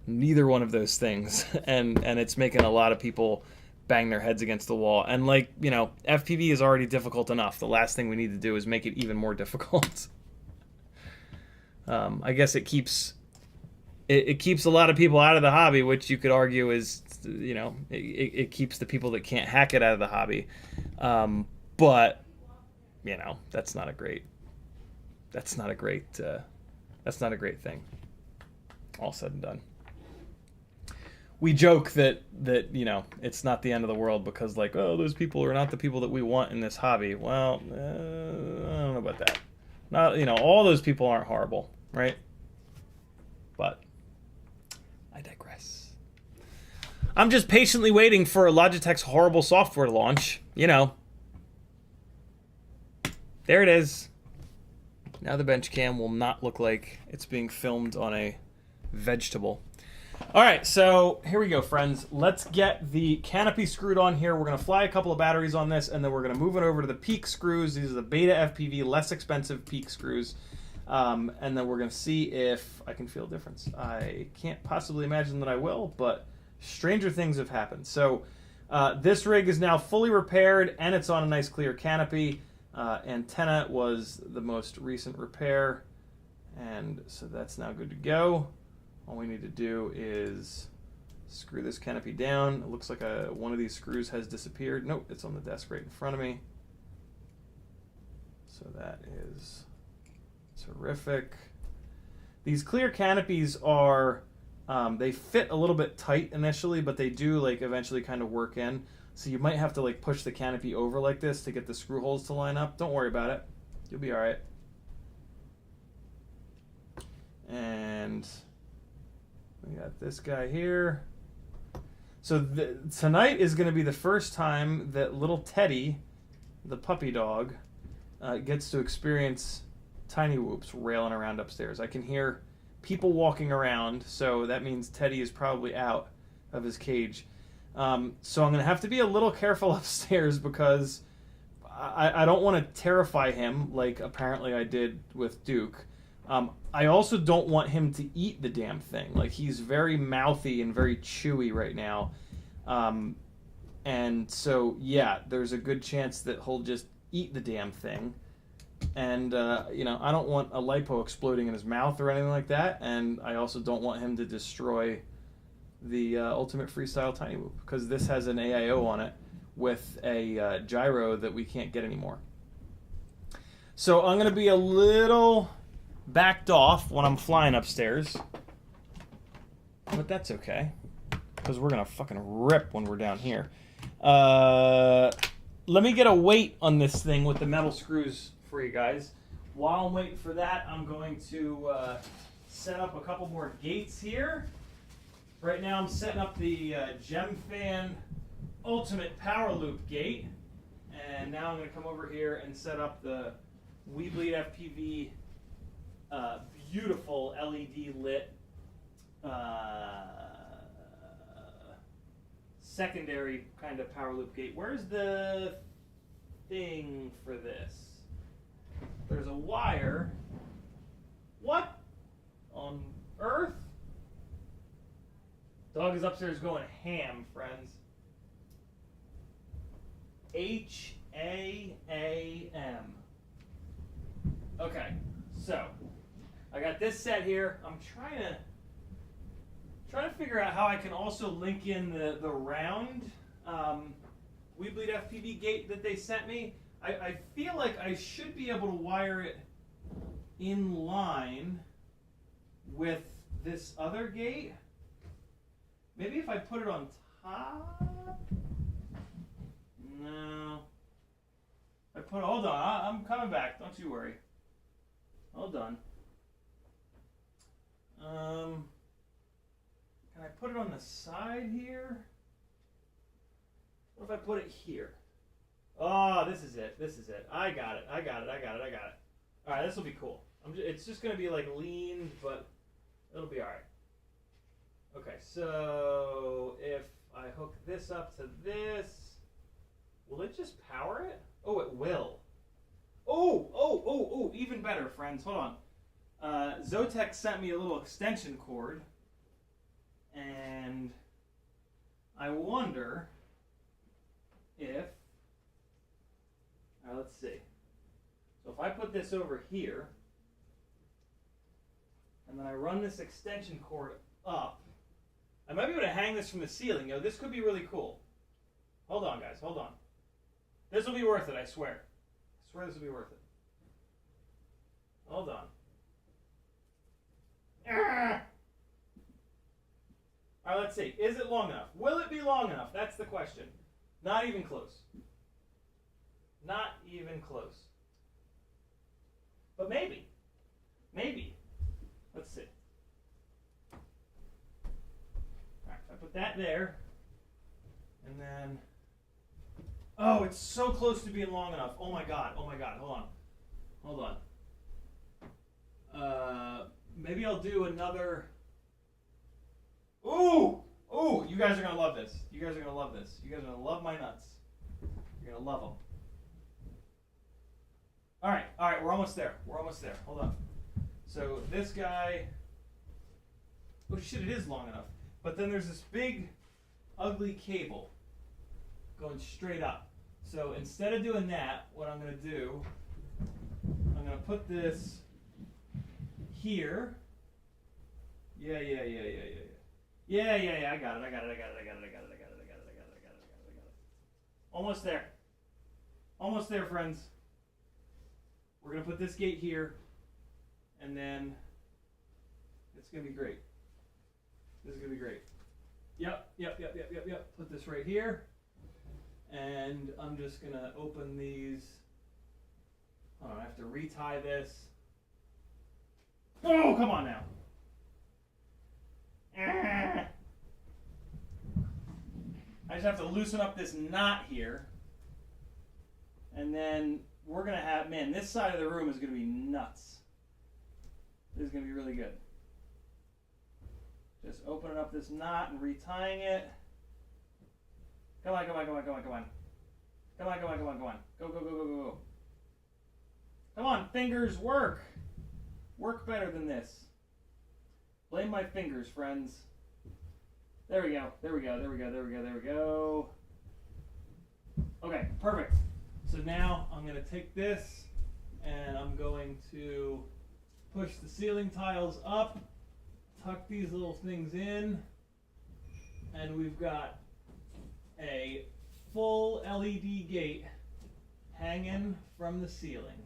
neither one of those things, and it's making a lot of people bang their heads against the wall. And, like, you know, FPV is already difficult enough. The last thing we need to do is make it even more difficult. I guess it keeps a lot of people out of the hobby, which you could argue is, you know, it keeps the people that can't hack it out of the hobby. But, you know, that's not a great thing. All said and done. we joke that you know, it's not the end of the world because like, oh, those people are not the people that we want in this hobby. Well, I don't know about that. Not, you know, all those people aren't horrible, right? But I digress. I'm just patiently waiting for Logitech's horrible software to launch. You know. There it is. Now the bench cam will not look like it's being filmed on a vegetable. All right, so here we go, friends. Let's get the canopy screwed on here. We're going to fly a couple of batteries on this, and then we're going to move it over to the peak screws. These are the Betafpv, less expensive peak screws. And then we're going to see if I can feel a difference. I can't possibly imagine that I will, but stranger things have happened. So this rig is now fully repaired, and it's on a nice clear canopy. Antenna was the most recent repair, and so that's now good to go. All we need to do is screw this canopy down. It looks like one of these screws has disappeared. Nope, it's on the desk right in front of me. So that is terrific. These clear canopies are, they fit a little bit tight initially, but they do like eventually kind of work in. So you might have to like push the canopy over like this to get the screw holes to line up. Don't worry about it. You'll be all right. And we got this guy here. So tonight is going to be the first time that little Teddy, the puppy dog, gets to experience tiny whoops railing around upstairs. I can hear people walking around, so that means Teddy is probably out of his cage. So I'm going to have to be a little careful upstairs because I don't want to terrify him like apparently I did with Duke. I also don't want him to eat the damn thing. Like, he's very mouthy and very chewy right now. And so, yeah, there's a good chance that he'll just eat the damn thing. And, you know, I don't want a lipo exploding in his mouth or anything like that. And I also don't want him to destroy the Ultimate Freestyle Tiny Whoop, because this has an AIO on it with a gyro that we can't get anymore. So I'm going to be a little backed off when I'm flying upstairs, but that's okay because we're gonna fucking rip when we're down here. Let me get a weight on this thing with the metal screws for you guys. While I'm waiting for that, I'm going to set up a couple more gates here. Right now I'm setting up the GemFan Ultimate Power Loop gate, and now I'm going to come over here and set up the We Bleed FPV beautiful LED lit secondary kind of power loop gate. Where's the thing for this? There's a wire. What on earth? Dog is upstairs going ham, friends. HAAM. Okay, so I got this set here. I'm trying to figure out how I can also link in the round We Bleed FPV gate that they sent me. I feel like I should be able to wire it in line with this other gate. Maybe if I put it on top? No. Hold on, I'm coming back. Don't you worry. Hold on. Can I put it on the side here? What if I put it here? Oh, this is it. This is it. I got it. All right, this will be cool. It's just going to be like lean, but it'll be all right. Okay, so if I hook this up to this, will it just power it? Oh, it will. Oh, even better, friends. Hold on. Zotex sent me a little extension cord, and I wonder if, all right, let's see. So if I put this over here, and then I run this extension cord up, I might be able to hang this from the ceiling. You know, this could be really cool. Hold on, guys, hold on. This will be worth it, I swear. I swear this will be worth it. Hold on. All right, let's see. Is it long enough? Will it be long enough? That's the question. Not even close. Not even close. But maybe. Maybe. Let's see. All right, I put that there. And then... Oh, it's so close to being long enough. Oh my god. Oh my god. Hold on. Hold on. Maybe I'll do another... Ooh! Ooh! You guys are going to love this. You guys are going to love this. You guys are going to love my nuts. You're going to love them. Alright, we're almost there. We're almost there. Hold on. So this guy... Oh shit, it is long enough. But then there's this big, ugly cable going straight up. So instead of doing that, what I'm going to do, I'm going to put this here. Yeah, I got it. Almost there. Almost there, friends. We're going to put this gate here, and then it's going to be great. This is going to be great. Yep. Put this right here, and I'm just going to open these. Oh, I have to retie this. Oh, come on now. I just have to loosen up this knot here. And then we're going to have, man, this side of the room is going to be nuts. This is going to be really good. Just opening up this knot and retying it. Come on. Come on. Go. Come on, fingers, work. Work better than this. Blame my fingers, friends. There we go. Okay, perfect. So now I'm going to take this and I'm going to push the ceiling tiles up, tuck these little things in, and we've got a full LED gate hanging from the ceiling.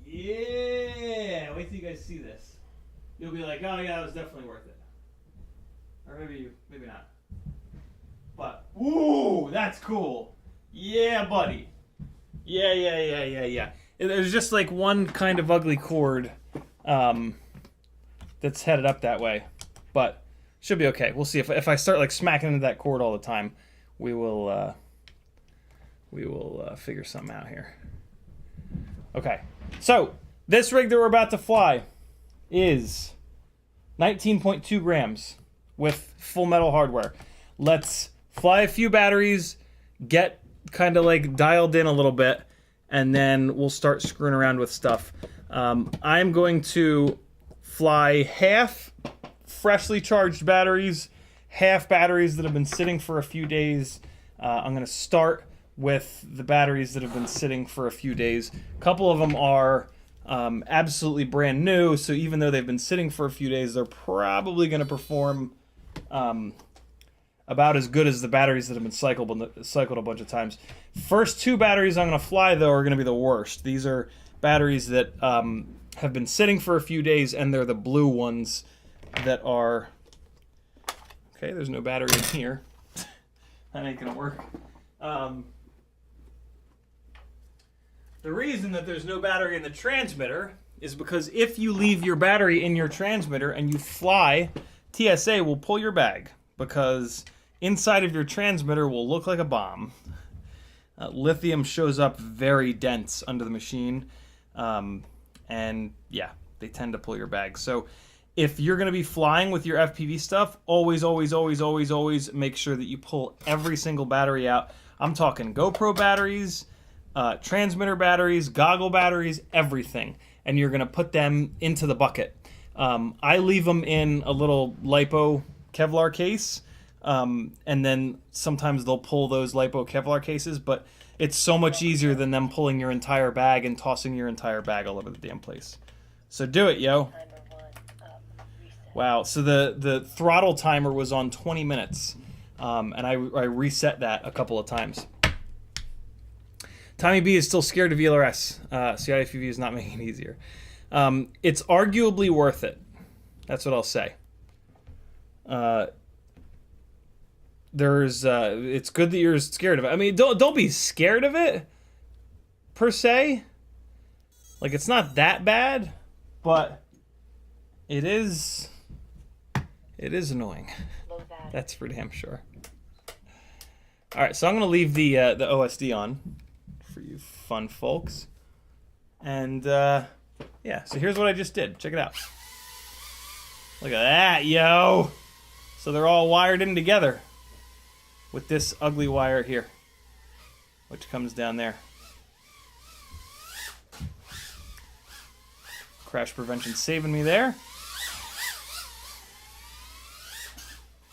Yeah! Wait till you guys see this. You'll be like, oh yeah, that was definitely worth it. Or maybe not. But, ooh, that's cool. Yeah, buddy. Yeah. There's just like one kind of ugly cord that's headed up that way. But should be okay. We'll see. If I start like smacking into that cord all the time, we will figure something out here. Okay. So, this rig that we're about to fly is 19.2 grams with full metal hardware. Let's fly a few batteries, get kind of like dialed in a little bit, and then we'll start screwing around with stuff. I'm going to fly half freshly charged batteries, half batteries that have been sitting for a few days. I'm going to start with the batteries that have been sitting for a few days. A couple of them are absolutely brand new, so even though they've been sitting for a few days, they're probably going to perform about as good as the batteries that have been cycled a bunch of times. First two batteries I'm going to fly, though, are going to be the worst. These are batteries that have been sitting for a few days, and they're the blue ones that are... Okay, there's no battery in here. That ain't going to work. The reason that there's no battery in the transmitter is because if you leave your battery in your transmitter and you fly, TSA will pull your bag because inside of your transmitter will look like a bomb. Lithium shows up very dense under the machine, and yeah, they tend to pull your bag. So if you're going to be flying with your FPV stuff, always make sure that you pull every single battery out. I'm talking GoPro batteries, transmitter batteries, goggle batteries, everything. And you're going to put them into the bucket. I leave them in a little LiPo Kevlar case, and then sometimes they'll pull those LiPo Kevlar cases, but it's so much easier than them pulling your entire bag and tossing your entire bag all over the damn place. So do it, yo. Wow, so the throttle timer was on 20 minutes, and I reset that a couple of times. Tommy B is still scared of ELRS. CiottiFPV is not making it easier. It's arguably worth it. That's what I'll say. It's good that you're scared of it. I mean, don't be scared of it per se. Like, it's not that bad, but it is annoying. That's for damn sure. All right, so I'm gonna leave the OSD on for you fun folks, and yeah. So here's what I just did. Check it out. Look at that, yo. So they're all wired in together with this ugly wire here, which comes down there. Crash prevention saving me there.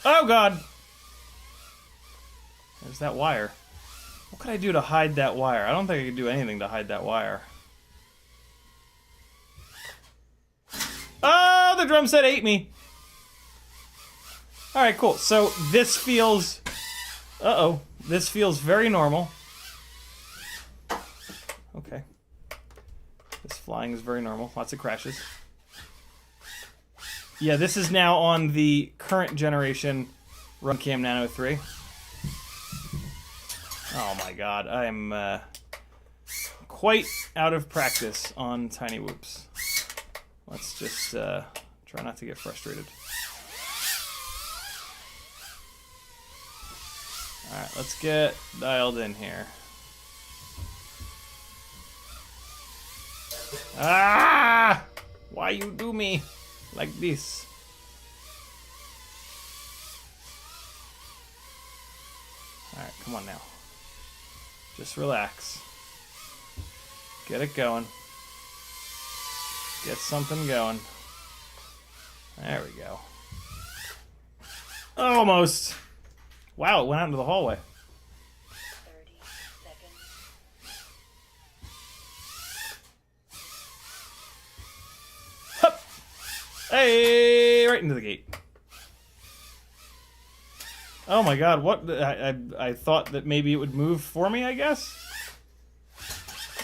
Oh God! There's that wire. What could I do to hide that wire? I don't think I could do anything to hide that wire. Oh, the drum set ate me. All right, cool. So this feels... Uh-oh. This feels very normal. Okay. This flying is very normal. Lots of crashes. Yeah, this is now on the current generation Runcam Nano 3. Oh my God, I'm quite out of practice on tiny whoops. Let's just try not to get frustrated. Alright, let's get dialed in here. Ah! Why you do me like this? Alright, come on now. Just relax. Get it going. Get something going. There we go. Almost. Wow, it went out into the hallway. 30 seconds. Hup! Hey, right into the gate. Oh my God! What? I thought that maybe it would move for me. I guess.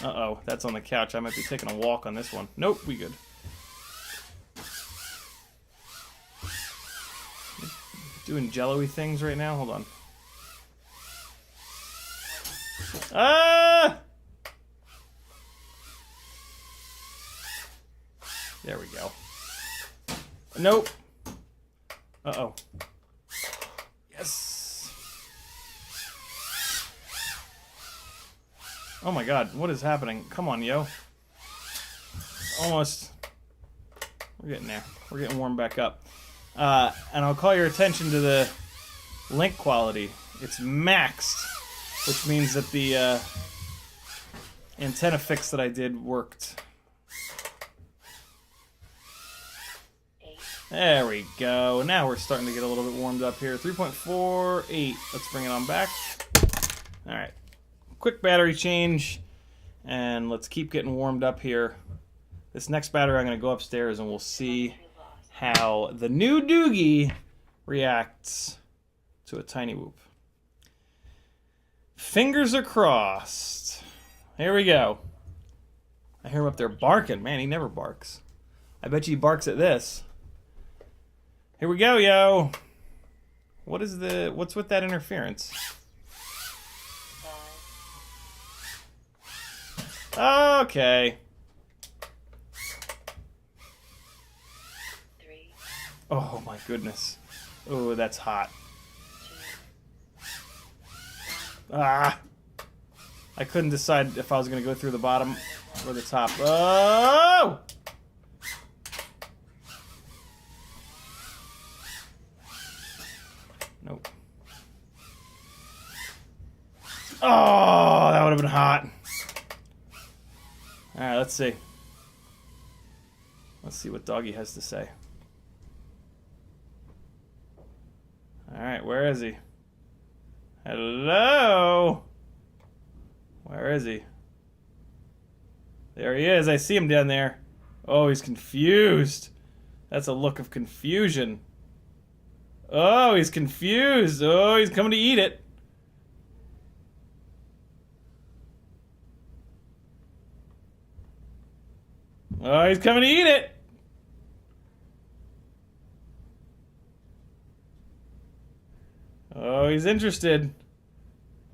Uh-oh, that's on the couch. I might be taking a walk on this one. Nope, we good. Doing jello-y things right now. Hold on. Ah! There we go. Nope. Uh-oh. Yes. Oh my God, what is happening? Come on, yo. Almost. We're getting there. We're getting warmed back up. And I'll call your attention to the link quality. It's maxed, which means that the antenna fix that I did worked. There we go. Now we're starting to get a little bit warmed up here. 3.48. Let's bring it on back. All right. Quick battery change. And let's keep getting warmed up here. This next battery, I'm going to go upstairs and we'll see how the new Doogie reacts to a tiny whoop. Fingers are crossed. Here we go. I hear him up there barking. Man, he never barks. I bet you he barks at this. Here we go, yo. What's with that interference? 5, Okay. 3, Oh my goodness. Oh, that's hot. 2, Ah. I couldn't decide if I was going to go through the bottom or the top. Oh! Nope. Oh, that would have been hot. All right, let's see. Let's see what Doggy has to say. All right, where is he? Hello? Where is he? There he is. I see him down there. Oh, he's confused. That's a look of confusion. Oh, he's confused. Oh, he's coming to eat it. Oh, he's coming to eat it. he's interested.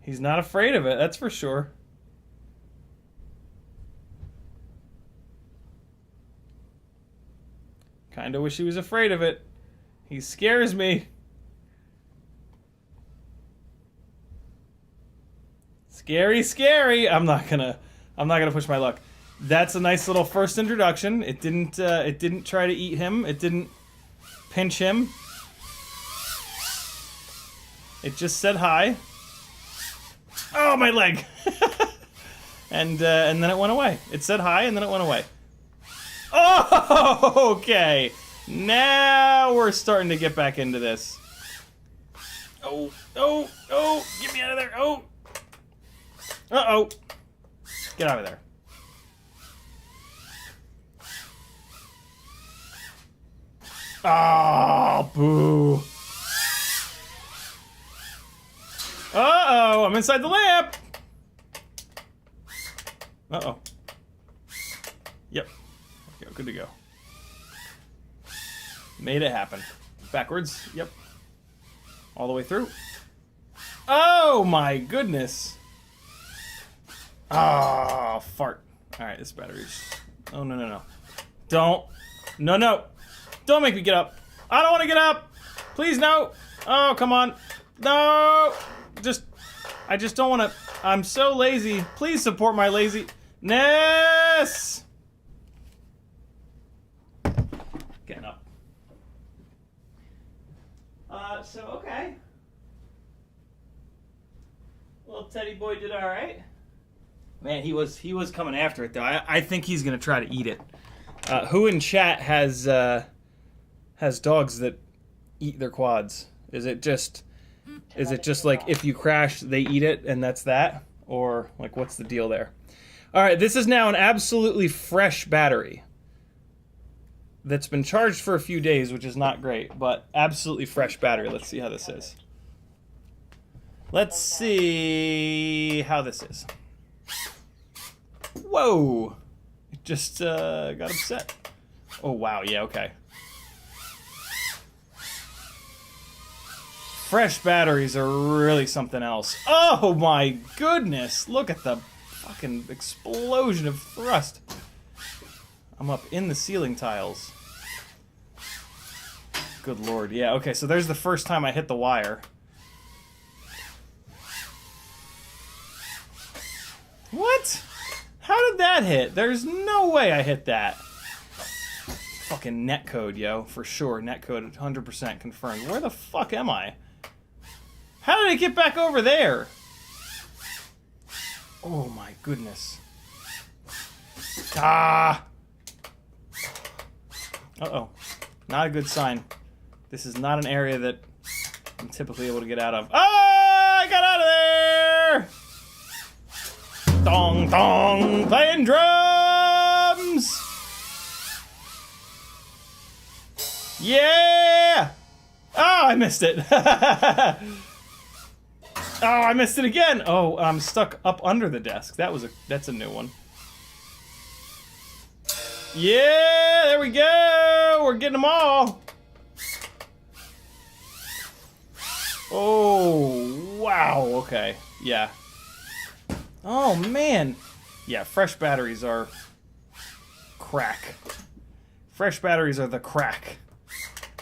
He's not afraid of it, that's for sure. Kinda wish he was afraid of it. He scares me. Scary, scary. I'm not gonna push my luck. That's a nice little first introduction. It didn't try to eat him. It didn't pinch him. It just said hi. Oh, my leg. and then it went away. It said hi and then it went away. Oh, okay. Now we're starting to get back into this. Oh, oh, oh, get me out of there. Oh. Uh-oh. Get out of there. Oh, boo. Uh-oh, I'm inside the lamp. Uh-oh. Yep. Okay, good to go. Made it happen. Backwards. Yep. All the way through. Oh, my goodness. Ah, fart. All right, this battery's... Oh, no, no, no. Don't. No, no. Don't make me get up. I don't want to get up. Please, no. Oh, come on. No. I just don't want to. I'm so lazy. Please support my laziness. Getting up. So, okay. Little teddy boy did all right. Man, he was coming after it though. I think he's gonna try to eat it. Who in chat has dogs that eat their quads? Is it just like if you crash they eat it and that's that, or like what's the deal there? All right, this is now an absolutely fresh battery that's been charged for a few days, which is not great, but absolutely fresh battery. Let's see how this is. Let's see how this is. Whoa! It just got upset. Oh, wow. Yeah, okay. Fresh batteries are really something else. Oh, my goodness. Look at the fucking explosion of thrust. I'm up in the ceiling tiles. Good lord. Yeah, okay, so there's the first time I hit the wire. What? How did that hit? There's no way I hit that. Fucking netcode, yo. For sure. Netcode 100% confirmed. Where the fuck am I? How did I get back over there? Oh my goodness. Ah! Uh-oh. Not a good sign. This is not an area that I'm typically able to get out of. Oh! I got out of there! Dong, dong! Playing drums! Yeah! Oh, I missed it. Oh, I missed it again. Oh, I'm stuck up under the desk. That's a new one. Yeah, there we go. We're getting them all. Oh, wow. Okay. Yeah. Oh, man. Yeah, fresh batteries are crack. Fresh batteries are the crack.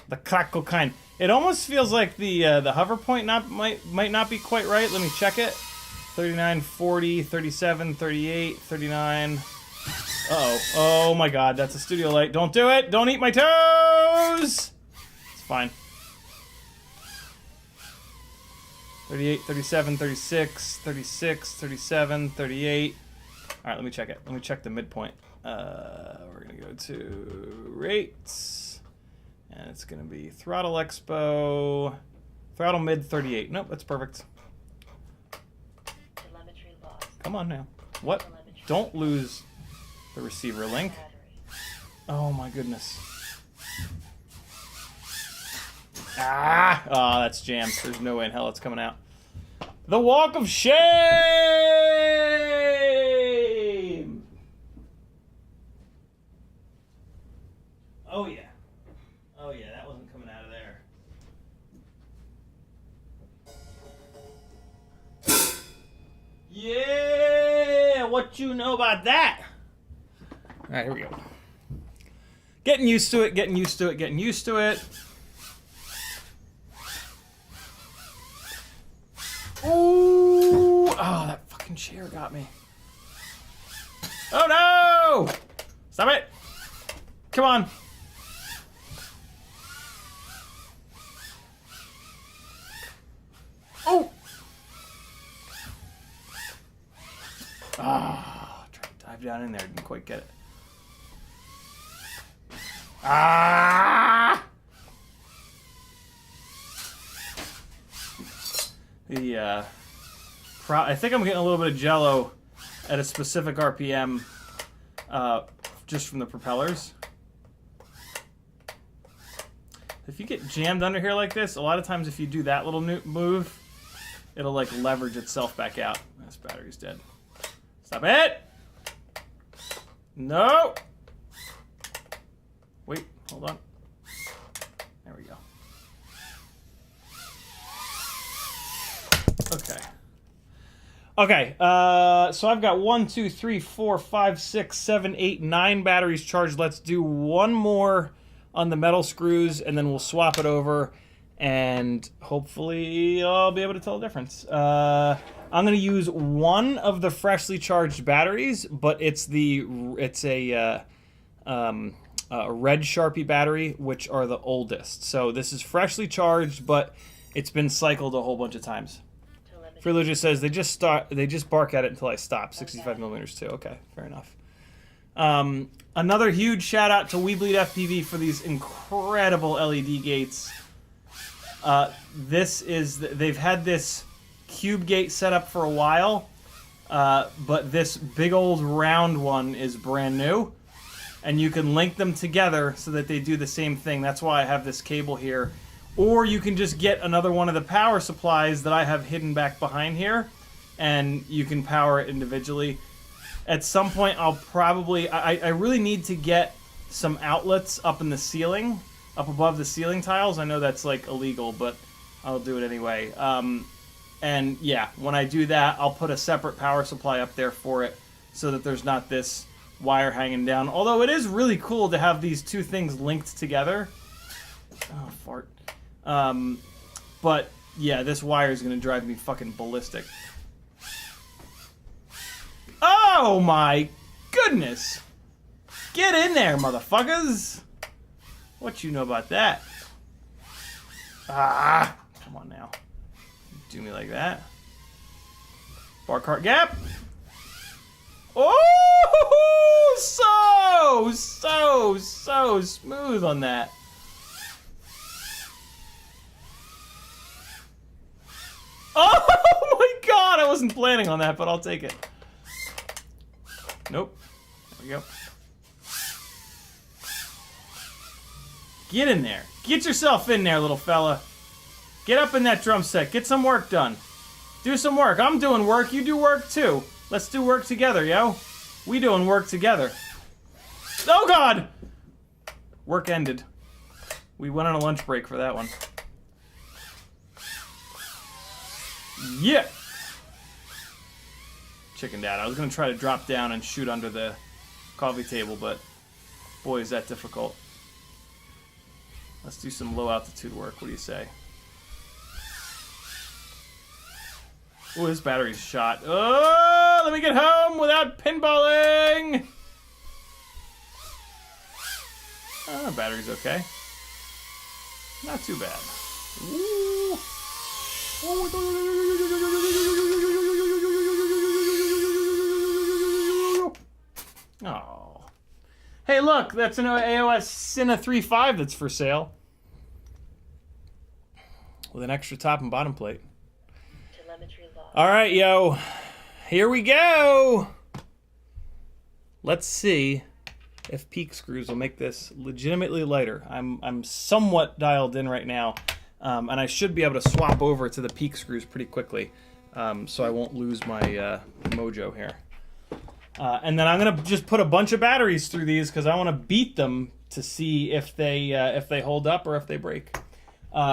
The crackle kind. It almost feels like the hover point might not be quite right. Let me check it. 39, 40, 37, 38, 39. Uh-oh. Oh my god, that's a studio light. Don't do it! Don't eat my toes! It's fine. 38, 37, 36, 36, 37, 38. Alright, let me check it. Let me check the midpoint. We're gonna go to rates. And it's gonna be throttle expo, throttle mid 38. Nope, that's perfect. Telemetry lost. Come on now. What? Don't lose the receiver link. Oh my goodness. Ah! Oh, that's jammed. There's no way in hell it's coming out. The walk of shame! Oh yeah. Oh yeah, that wasn't coming out of there. What you know about that? All right, here we go. Getting used to it, getting used to it, getting used to it. Ooh! Oh, that fucking chair got me. Oh no! Stop it! Come on. Oh! Ah, tried to dive down in there, didn't quite get it. Ah! I think I'm getting a little bit of jello at a specific RPM, just from the propellers. If you get jammed under here like this, a lot of times if you do that little move, it'll like leverage itself back out. This battery's dead. Stop it! No! Wait, hold on. There we go. Okay. Okay, so I've got 1, 2, 3, 4, 5, 6, 7, 8, 9 batteries charged. Let's do one more on the metal screws, and then we'll swap it over, and hopefully I'll be able to tell the difference. I'm going to use one of the freshly charged batteries, but it's a red Sharpie battery, which are the oldest. So this is freshly charged, but it's been cycled a whole bunch of times. Freelo just says they just bark at it until I stop. 65 millimeters too. Okay, fair enough. Another huge shout out to We Bleed FPV for these incredible LED gates. They've had this cube gate set up for a while, but this big old round one is brand new, and you can link them together so that they do the same thing. That's why I have this cable here. Or you can just get another one of the power supplies that I have hidden back behind here, and you can power it individually. At some point, I'll probably... I really need to get some outlets up in the ceiling, up above the ceiling tiles. I know that's, like, illegal, but I'll do it anyway. And, yeah, when I do that, I'll put a separate power supply up there for it so that there's not this wire hanging down. Although it is really cool to have these two things linked together. Oh, fart. But, yeah, this wire is going to drive me fucking ballistic. Oh, my goodness! Get in there, motherfuckers! What you know about that? Ah! Come on now. Do me like that. Bar cart gap. Oh! So smooth on that. Oh my god! I wasn't planning on that, but I'll take it. Nope. There we go. Get in there. Get yourself in there, little fella. Get up in that drum set. Get some work done. Do some work. I'm doing work. You do work too. Let's do work together, yo. We doing work together. Oh god! Work ended. We went on a lunch break for that one. Yeah! Chickened out. I was going to try to drop down and shoot under the coffee table, but boy, is that difficult. Let's do some low altitude work. What do you say? Oh, this battery's shot. Oh, let me get home without pinballing! Oh, battery's okay. Not too bad. Ooh. Oh. Hey, look, that's an AOS Cine 3.5 that's for sale. With an extra top and bottom plate. All right, yo. Here we go. Let's see if peak screws will make this legitimately lighter. I'm somewhat dialed in right now, and I should be able to swap over to the peak screws pretty quickly, so I won't lose my mojo here. And then I'm gonna just put a bunch of batteries through these because I want to beat them to see if they hold up or if they break.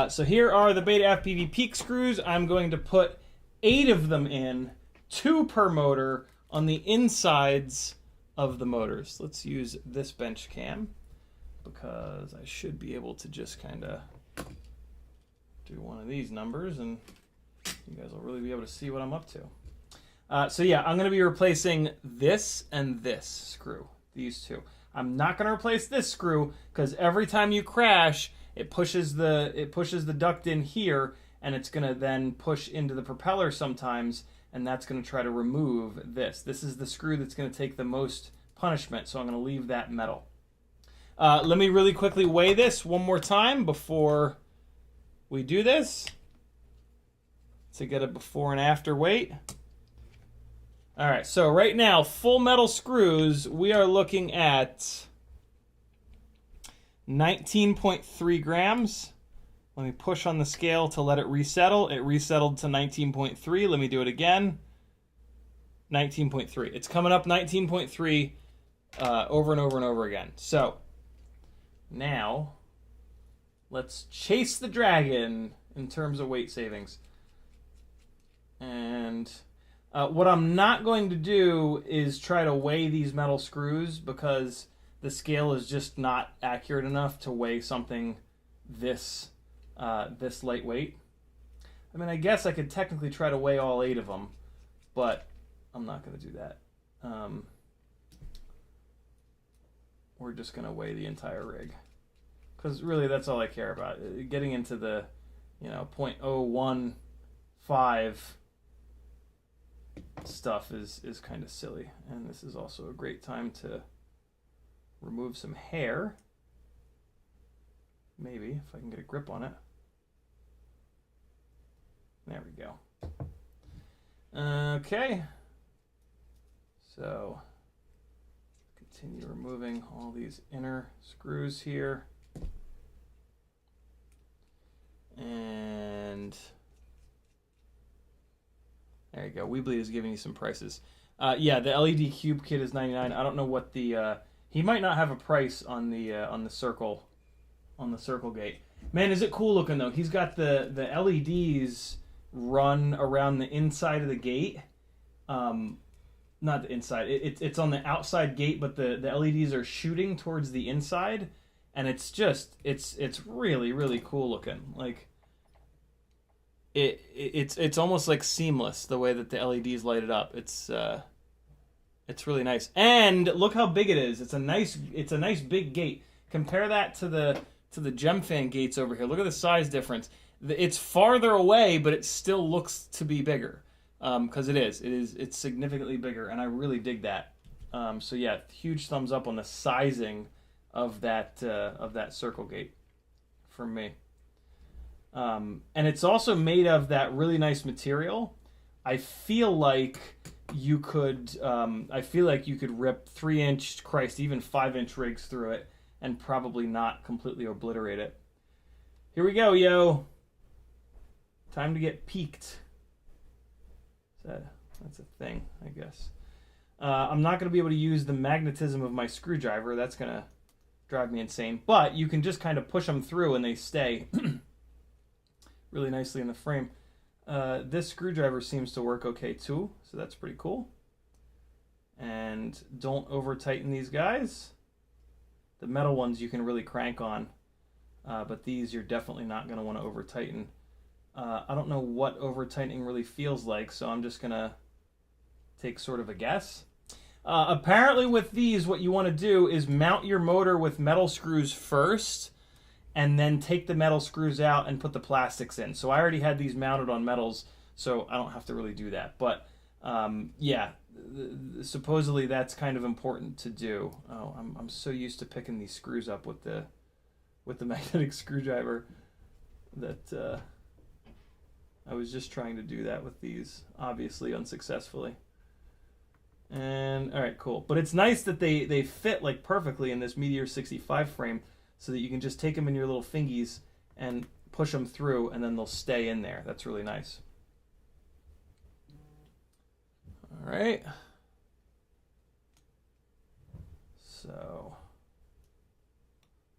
So here are the Betafpv peak screws. I'm going to put 8 of them in, 2 per motor, on the insides of the motors. Let's use this bench cam because I should be able to just kind of do one of these numbers and you guys will really be able to see what I'm up to. So yeah, I'm going to be replacing this and this screw, these two. I'm not going to replace this screw because every time you crash, it pushes the duct in here, and it's going to then push into the propeller sometimes, and that's going to try to remove this. This is the screw that's going to take the most punishment, so I'm going to leave that metal. Let me really quickly weigh this one more time before we do this to get a before and after weight. All right, so right now, full metal screws, we are looking at 19.3 grams. Let me push on the scale to let it resettle. It resettled to 19.3. Let me do it again. 19.3. It's coming up 19.3 over and over and over again. So now let's chase the dragon in terms of weight savings. And what I'm not going to do is try to weigh these metal screws because the scale is just not accurate enough to weigh something this lightweight. I mean, I guess I could technically try to weigh all 8 of them, but I'm not going to do that. We're just going to weigh the entire rig because really that's all I care about. Getting into the 0.015 stuff is kind of silly, and this is also a great time to remove some hair. Maybe if I can get a grip on it. There we go. Okay, so continue removing all these inner screws here, and there you go. We Bleed is giving you some prices. Yeah, the LED cube kit is $99. I don't know what the he might not have a price on the circle gate. Man, is it cool looking though? He's got the LEDs run around the inside of the gate. Not the inside. It's on the outside gate, but the LEDs are shooting towards the inside, and it's really, really cool looking. Like it's almost like seamless the way that the LEDs light it up. It's really nice. And look how big it is. It's a nice big gate. Compare that to the GemFan gates over here. Look at the size difference. It's farther away, but it still looks to be bigger. Because it's significantly bigger, and I really dig that. So yeah, huge thumbs up on the sizing of that circle gate for me. And it's also made of that really nice material. I feel like you could rip 3-inch, Christ, even 5-inch rigs through it and probably not completely obliterate it. Here we go, yo. Time to get peaked. That's a thing, I guess. I'm not going to be able to use the magnetism of my screwdriver. That's going to drive me insane. But you can just kind of push them through and they stay really nicely in the frame. This screwdriver seems to work okay too, so that's pretty cool. And don't over tighten these guys. The metal ones you can really crank on, but these you're definitely not going to want to over tighten. I don't know what over tightening really feels like, so I'm just going to take sort of a guess. Apparently with these, what you want to do is mount your motor with metal screws first, and then take the metal screws out and put the plastics in. So I already had these mounted on metals, so I don't have to really do that. But yeah, supposedly that's kind of important to do. Oh, I'm so used to picking these screws up with the magnetic screwdriver that I was just trying to do that with these, obviously unsuccessfully. And all right, cool. But it's nice that they fit like perfectly in this Meteor 65 frame, so that you can just take them in your little fingies and push them through, and then they'll stay in there. That's really nice. All right. So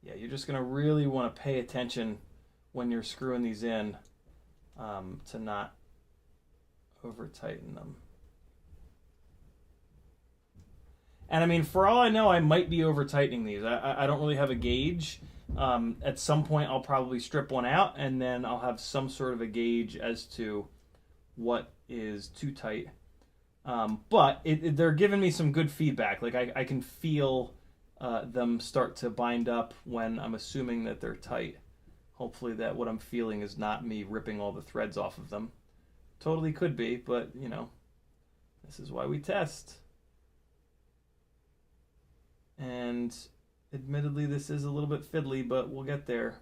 yeah, you're just gonna really want to pay attention when you're screwing these in, to not over tighten them. And I mean, for all I know, I might be over tightening these. I don't really have a gauge. At some point, I'll probably strip one out, and then I'll have some sort of a gauge as to what is too tight. But they're giving me some good feedback. Like I can feel them start to bind up when I'm assuming that they're tight. Hopefully that what I'm feeling is not me ripping all the threads off of them. Totally could be, but you know, this is why we test. And admittedly, this is a little bit fiddly, but we'll get there.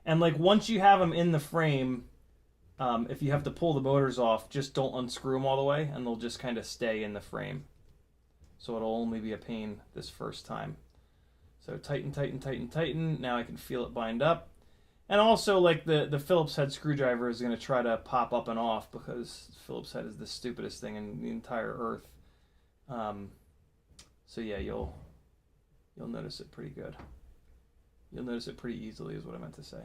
And like once you have them in the frame, if you have to pull the motors off, just don't unscrew them all the way, and they'll just kind of stay in the frame. So it'll only be a pain this first time. So tighten, tighten, tighten, tighten. Now I can feel it bind up. And also, like the Phillips head screwdriver is going to try to pop up and off because Phillips head is the stupidest thing in the entire earth. So yeah, you'll notice it pretty good. You'll notice it pretty easily is what I meant to say.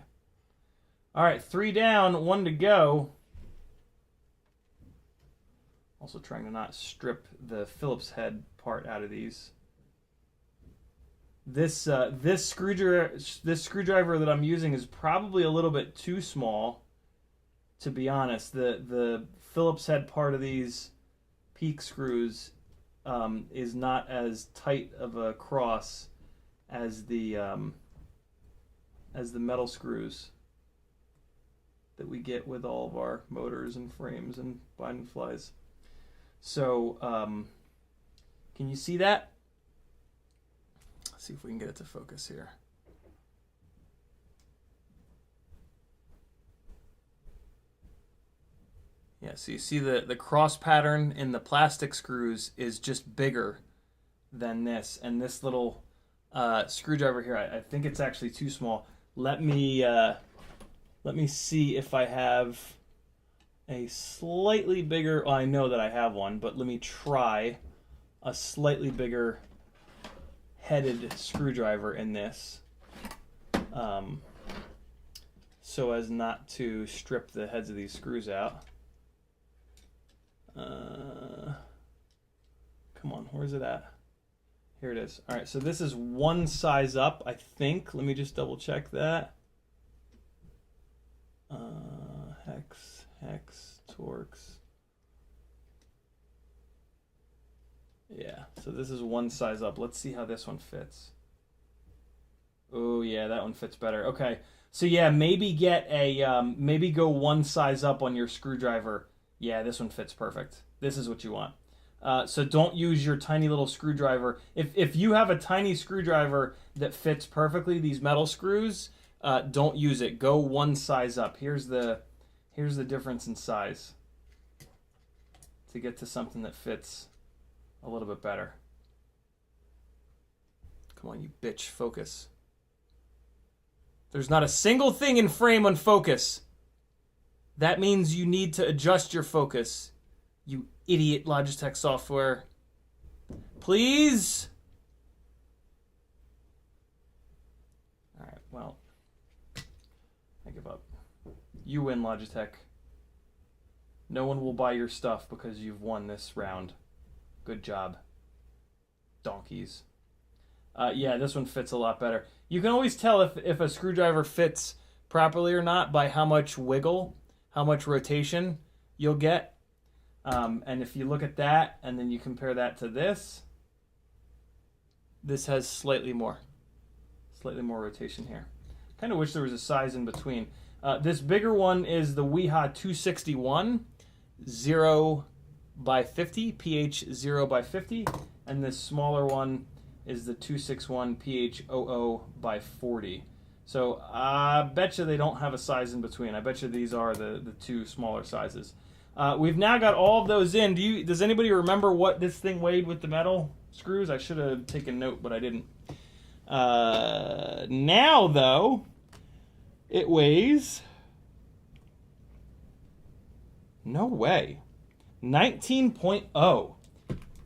All right, 3 down, 1 to go. Also trying to not strip the Phillips head part out of these. This screwdriver that I'm using is probably a little bit too small, to be honest. The Phillips head part of these peak screws is not as tight of a cross as the metal screws that we get with all of our motors and frames and binding flies. So can you see that? Let's see if we can get it to focus here. Yeah, so you see the cross pattern in the plastic screws is just bigger than this. And this little screwdriver here, I think it's actually too small. Let me see if I have a slightly bigger, well, I know that I have one, but let me try a slightly bigger headed screwdriver in this, so as not to strip the heads of these screws out. Come on, where's it at? Here it is. All right, so this is one size up, I think. Let me just double check that. Hex, Torx. Yeah, so this is one size up. Let's see how this one fits. Oh yeah, that one fits better. Okay, so yeah, maybe get a maybe go one size up on your screwdriver. Yeah, this one fits perfect. This is what you want. So don't use your tiny little screwdriver. If you have a tiny screwdriver that fits perfectly these metal screws, don't use it. Go one size up. Here's the difference in size to get to something that fits a little bit better. Come on, you bitch, focus. There's not a single thing in frame on focus. That means you need to adjust your focus. You idiot Logitech software. Please? Alright, well, I give up. You win, Logitech. No one will buy your stuff because you've won this round. Good job. Donkeys. Yeah, this one fits a lot better. You can always tell if a screwdriver fits properly or not by how much wiggle, how much rotation you'll get. And if you look at that and then you compare that to this has slightly more rotation here. Kind of wish there was a size in between. This bigger one is the WEHA 261 0x50, pH 0x50, and this smaller one is the 261 pH 00x40. So I bet you they don't have a size in between. I bet you these are the two smaller sizes. We've now got all of those in. Does anybody remember what this thing weighed with the metal screws? I should have taken note, but I didn't. Now, though, it weighs... No way. 19.0.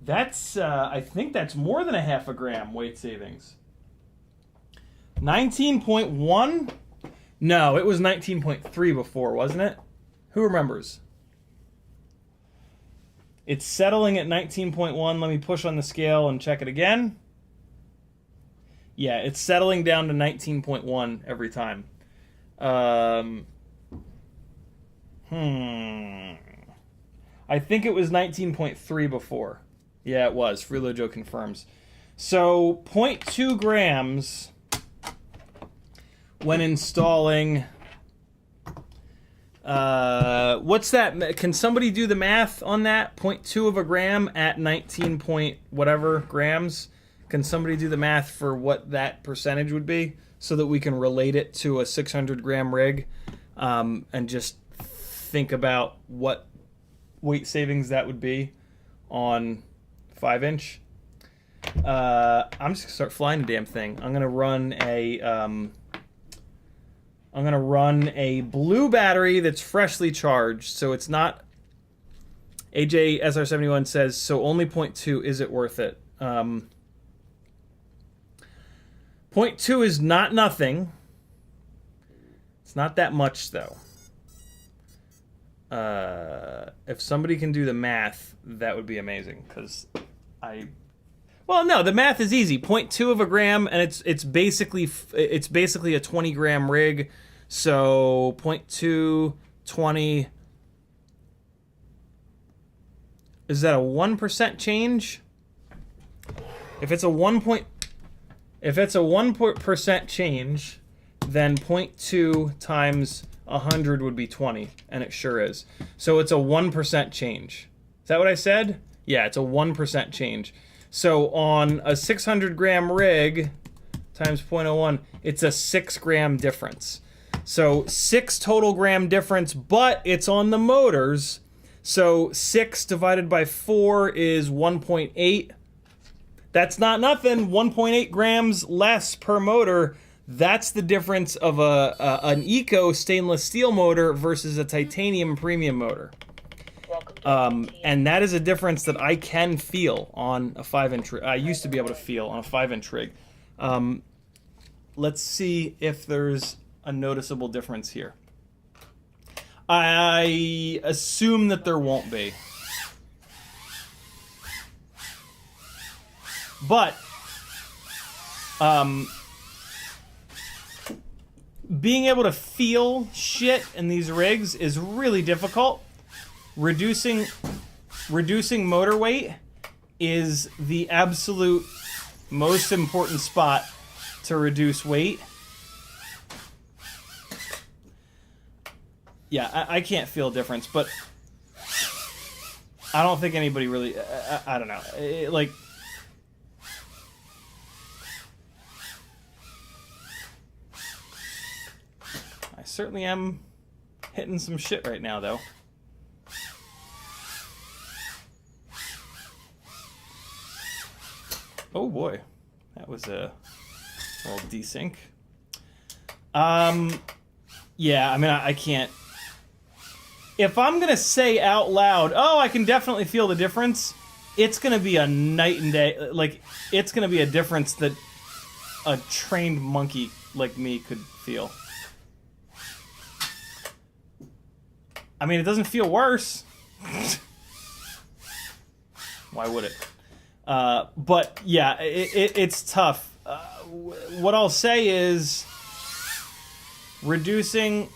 That's, I think that's more than a half a gram weight savings. 19.1? No, it was 19.3 before, wasn't it? Who remembers? It's settling at 19.1. Let me push on the scale and check it again. Yeah, it's settling down to 19.1 every time. I think it was 19.3 before. Yeah, it was. Freelojo confirms. So 0.2 grams when installing. What's that? Can somebody do the math on that? 0.2 of a gram at 19 point whatever grams. Can somebody do the math for what that percentage would be so that we can relate it to a 600 gram rig, and just think about what weight savings that would be on 5-inch? I'm just gonna start flying the damn thing. I'm gonna run a blue battery that's freshly charged, so it's not. AJ SR71 says so. Only 0.2. Is it worth it? 0.2 is not nothing. It's not that much though. If somebody can do the math, that would be amazing. Because well, no, the math is easy. 0.2 of a gram, and it's basically a 20 gram rig. So 0.2, 20. Is that a 1% change? If it's a 1% change, then 0.2 times 100 would be 20, and it sure is. So it's a 1% change. Is that what I said? Yeah, it's a 1% change. So on a 600 gram rig times 0.01, it's a 6 gram difference. So 6 total gram difference, but it's on the motors. So 6 divided by 4 is 1.8. That's not nothing. 1.8 grams less per motor. That's the difference of an eco stainless steel motor versus a titanium premium motor. And that is a difference that I can feel on a 5-inch rig. I used to be able to feel on a 5-inch rig. Let's see if there's a noticeable difference here. I assume that there won't be. But being able to feel shit in these rigs is really difficult. Reducing motor weight is the absolute most important spot to reduce weight. Yeah, I can't feel a difference, but I don't think anybody really. I don't know. Like, I certainly am hitting some shit right now, though. Oh boy, that was a little desync. Yeah, I mean, I can't. If I'm gonna say out loud, oh, I can definitely feel the difference, it's gonna be a night and day. Like, it's gonna be a difference that a trained monkey like me could feel. I mean, it doesn't feel worse. Why would it? But yeah, it's tough. What I'll say is reducing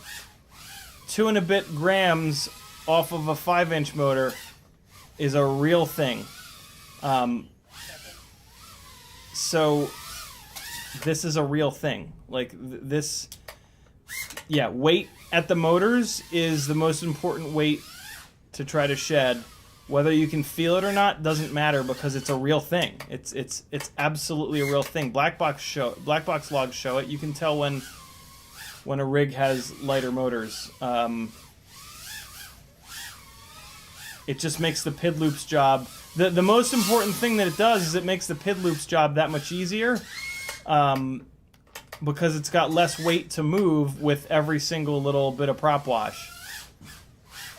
2 and a bit grams off of a 5-inch motor is a real thing. So this is a real thing. Like this, yeah, weight at the motors is the most important weight to try to shed. Whether you can feel it or not doesn't matter because it's a real thing. It's absolutely a real thing. Black box logs show it. You can tell when a rig has lighter motors. It just makes the PID loop's job. The most important thing that it does is it makes the PID loop's job that much easier, because it's got less weight to move with every single little bit of prop wash.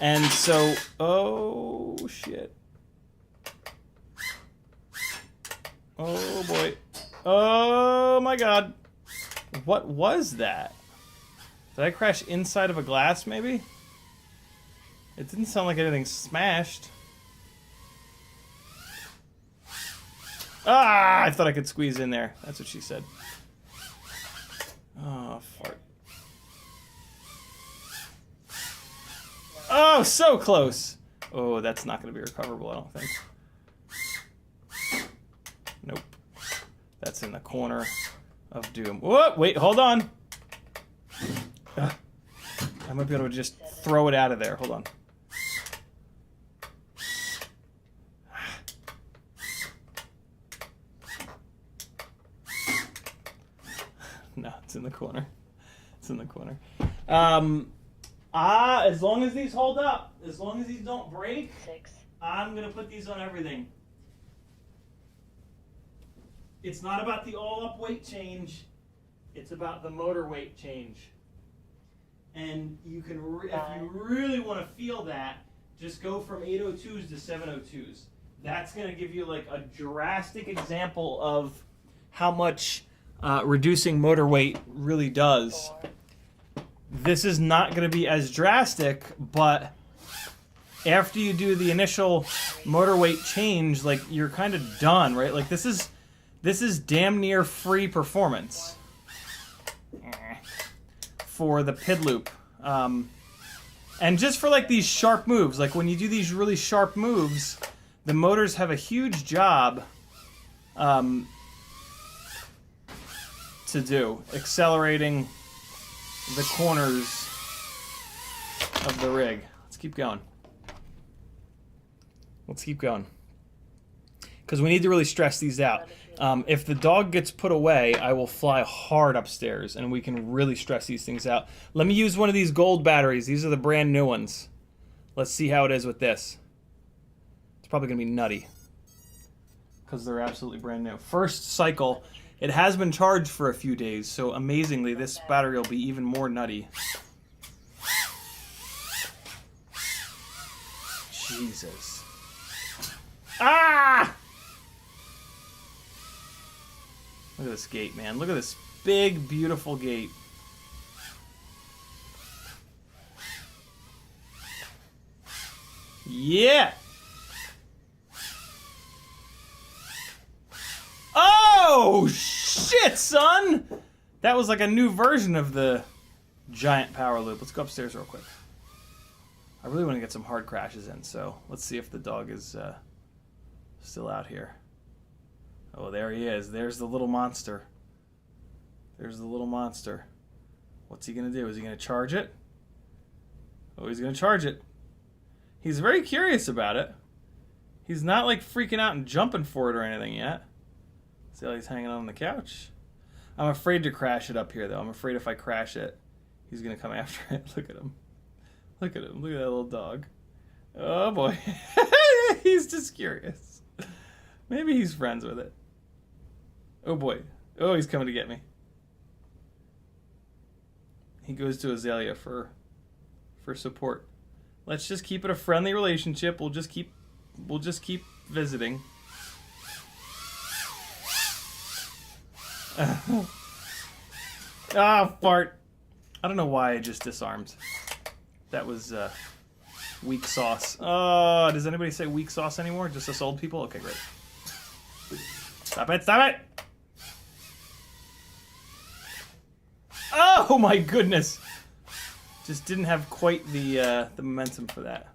And so, oh shit. Oh boy. Oh my god. What was that? Did I crash inside of a glass maybe? It didn't sound like anything smashed. Ah, I thought I could squeeze in there. That's what she said. Oh, fart. Oh, so close. Oh, that's not going to be recoverable, I don't think. Nope. That's in the corner of doom. Whoa, wait, hold on. I might be able to just throw it out of there. Hold on. No, it's in the corner. It's in the corner. As long as these hold up, as long as these don't break, 6. I'm going to put these on everything. It's not about the all-up weight change. It's about the motor weight change. And you can, if you really want to feel that, just go from 802s to 702s. That's going to give you like a drastic example of how much reducing motor weight really does. 4. This is not going to be as drastic, but after you do the initial motor weight change, like you're kind of done, right? Like this is damn near free performance for the PID loop. And just for like these sharp moves, like when you do these really sharp moves, the motors have a huge job to do, accelerating the corners of the rig. Let's keep going. Let's keep going. Because we need to really stress these out. If the dog gets put away, I will fly hard upstairs and we can really stress these things out. Let me use one of these gold batteries. These are the brand new ones. Let's see how it is with this. It's probably going to be nutty. Because they're absolutely brand new. First cycle. It has been charged for a few days, so amazingly, this battery will be even more nutty. Jesus. Ah! Look at this gate, man. Look at this big, beautiful gate. Yeah! Oh, shit, son! That was like a new version of the giant power loop. Let's go upstairs real quick. I really want to get some hard crashes in, so let's see if the dog is still out here. Oh, there he is. There's the little monster. There's the little monster. What's he going to do? Is he going to charge it? Oh, he's going to charge it. He's very curious about it. He's not like freaking out and jumping for it or anything yet. See how he's hanging on the couch? I'm afraid to crash it up here, though. I'm afraid if I crash it, he's going to come after it. Look at him. Look at him. Look at that little dog. Oh, boy. He's just curious. Maybe he's friends with it. Oh, boy. Oh, he's coming to get me. He goes to Azalea for support. Let's just keep it a friendly relationship. We'll just keep visiting. Ah, fart. I don't know why I just disarmed. That was weak sauce. Does anybody say weak sauce anymore? Just us old people? Okay, great. Stop it, stop it! Oh my goodness! Just didn't have quite the momentum for that.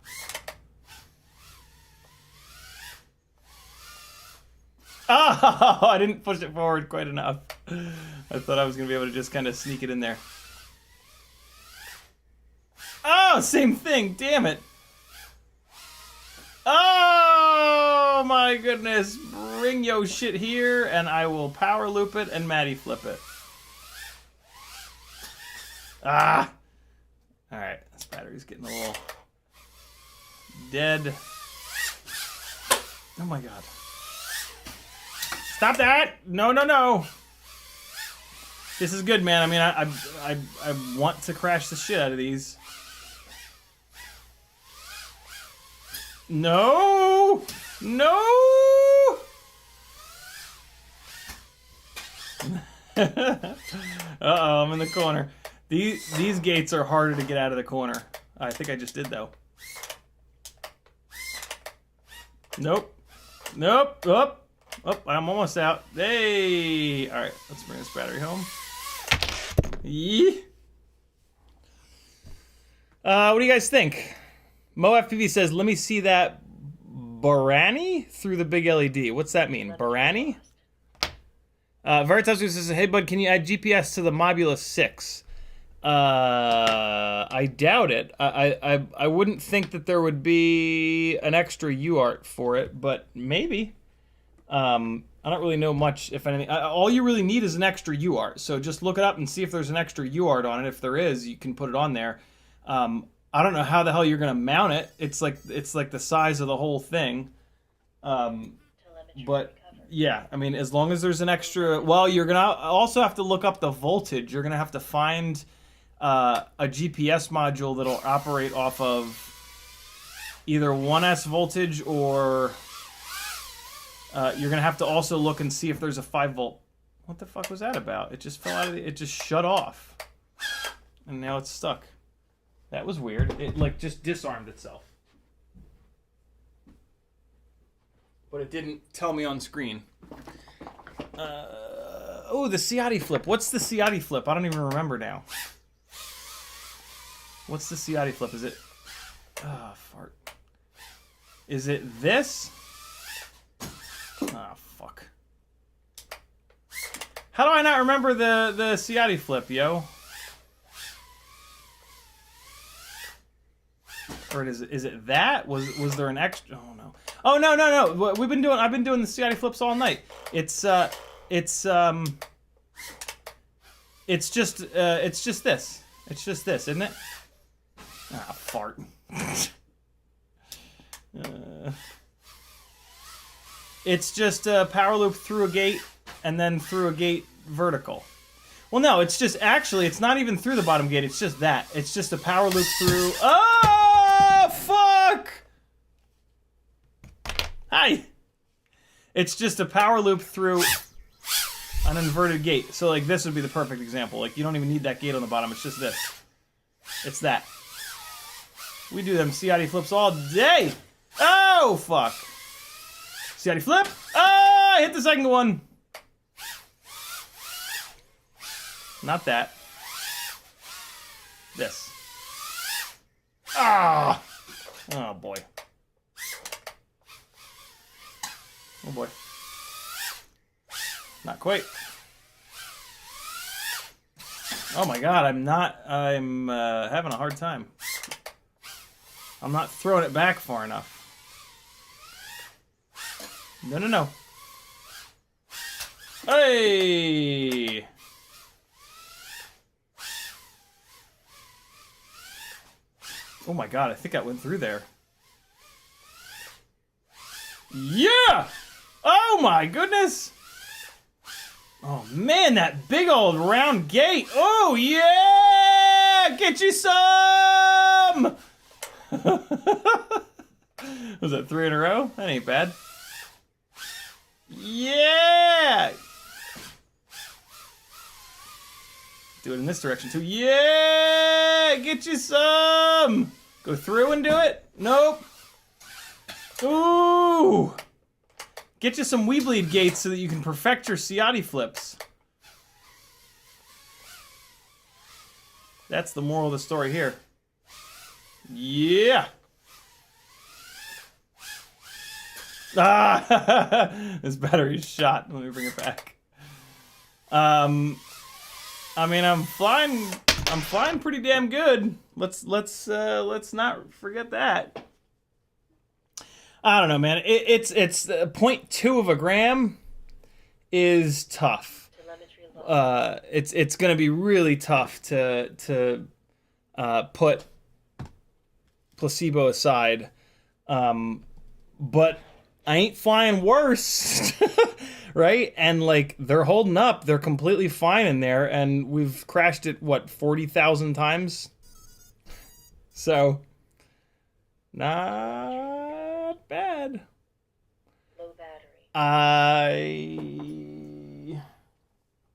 Oh, I didn't push it forward quite enough. I thought I was going to be able to just kind of sneak it in there. Oh, same thing. Damn it. Oh, my goodness. Bring yo shit here, and I will power loop it and Maddie flip it. Ah. All right. This battery's getting a little dead. Oh, my God. Stop that! No, no, no! This is good, man. I mean, I want to crash the shit out of these. No! No! Uh-oh, I'm in the corner. These gates are harder to get out of the corner. I think I just did, though. Nope. Nope. Up. Oh, I'm almost out. Hey! All right, let's bring this battery home. Yee. What do you guys think? Mo FPV says, let me see that Barani through the big LED. What's that mean? Barani? Veritas says, hey bud, can you add GPS to the Mobula 6? I doubt it. I wouldn't think that there would be an extra UART for it, but maybe. I don't really know much, if anything. All you really need is an extra UART, so just look it up and see if there's an extra UART on it. If there is, you can put it on there. I don't know how the hell you're gonna mount it. It's like the size of the whole thing. But yeah, I mean, as long as there's an extra, well, you're gonna also have to look up the voltage. You're gonna have to find a GPS module that'll operate off of either 1S voltage, or you're gonna have to also look and see if there's a 5-volt. What the fuck was that about? It just fell out of it just shut off, and now it's stuck. That was weird. It like just disarmed itself. But it didn't tell me on screen. Oh, the CiottiFlip. What's the CiottiFlip? I don't even remember now. What's the CiottiFlip? Is it... Ah, fart. Is it this? Ah, fuck. How do I not remember the CiottiFlip, yo? Or is it that? Was there an extra? Oh no. Oh no. I've been doing the CiottiFlips all night. It's just this. It's just this, isn't it? Ah, fart. It's just a power loop through a gate and then through a gate vertical. Well, no, it's just actually it's not even through the bottom gate. It's just that. It's just a power loop through. Oh, fuck! Hi. It's just a power loop through an inverted gate. So like this would be the perfect example. Like you don't even need that gate on the bottom. It's just this. It's that. We do them CiottiFlips all day. Oh, fuck. CiottiFlip. Oh, I hit the second one. Not that. This. Ah. Oh, boy. Oh, boy. Not quite. Oh, my God. I'm having a hard time. I'm not throwing it back far enough. No. Hey! Oh my God, I think I went through there. Yeah! Oh my goodness! Oh man, that big old round gate! Oh yeah! Get you some! Was that 3 in a row? That ain't bad. Yeah! Do it in this direction too. Yeah! Get you some! Go through and do it? Nope. Ooh! Get you some We Bleed gates so that you can perfect your CiottiFlips. That's the moral of the story here. Yeah! Ah! This battery's shot. Let me bring it back. I mean, I'm flying pretty damn good. Let's not forget that. I don't know, man. It's 0.2 of a gram is tough. It's gonna be really tough to put placebo aside, but I ain't flying worse. Right? And like they're holding up, they're completely fine in there, and we've crashed it what 40,000 times. So not bad. Low battery.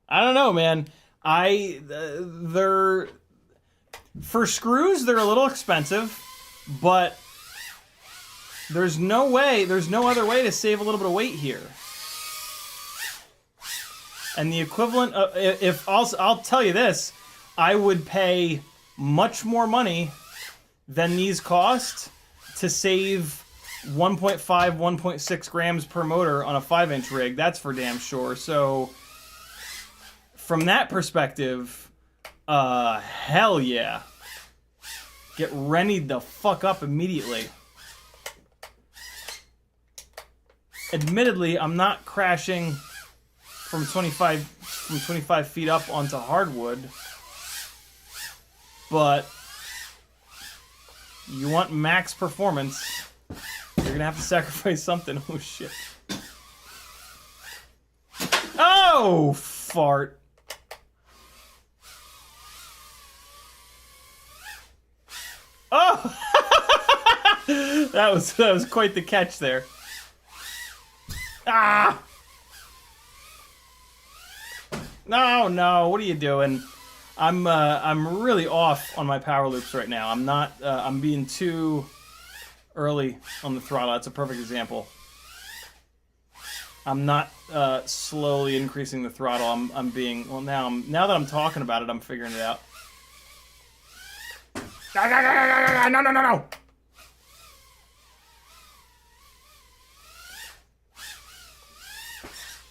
I don't know, man. They're for screws, they're a little expensive, but there's no other way to save a little bit of weight here. And the equivalent of, if I'll tell you this, I would pay much more money than these cost to save 1.5, 1.6 grams per motor on a 5-inch rig. That's for damn sure. So from that perspective, hell yeah. Get Reny'd the fuck up immediately. Admittedly, I'm not crashing from 25 feet up onto hardwood, but you want max performance, you're gonna have to sacrifice something. Oh shit. Oh, fart. Oh! that was quite the catch there. Ah! No, what are you doing? I'm really off on my power loops right now. I'm not, I'm being too early on the throttle. That's a perfect example. I'm not slowly increasing the throttle. I'm being, well, now that I'm talking about it, I'm figuring it out. No.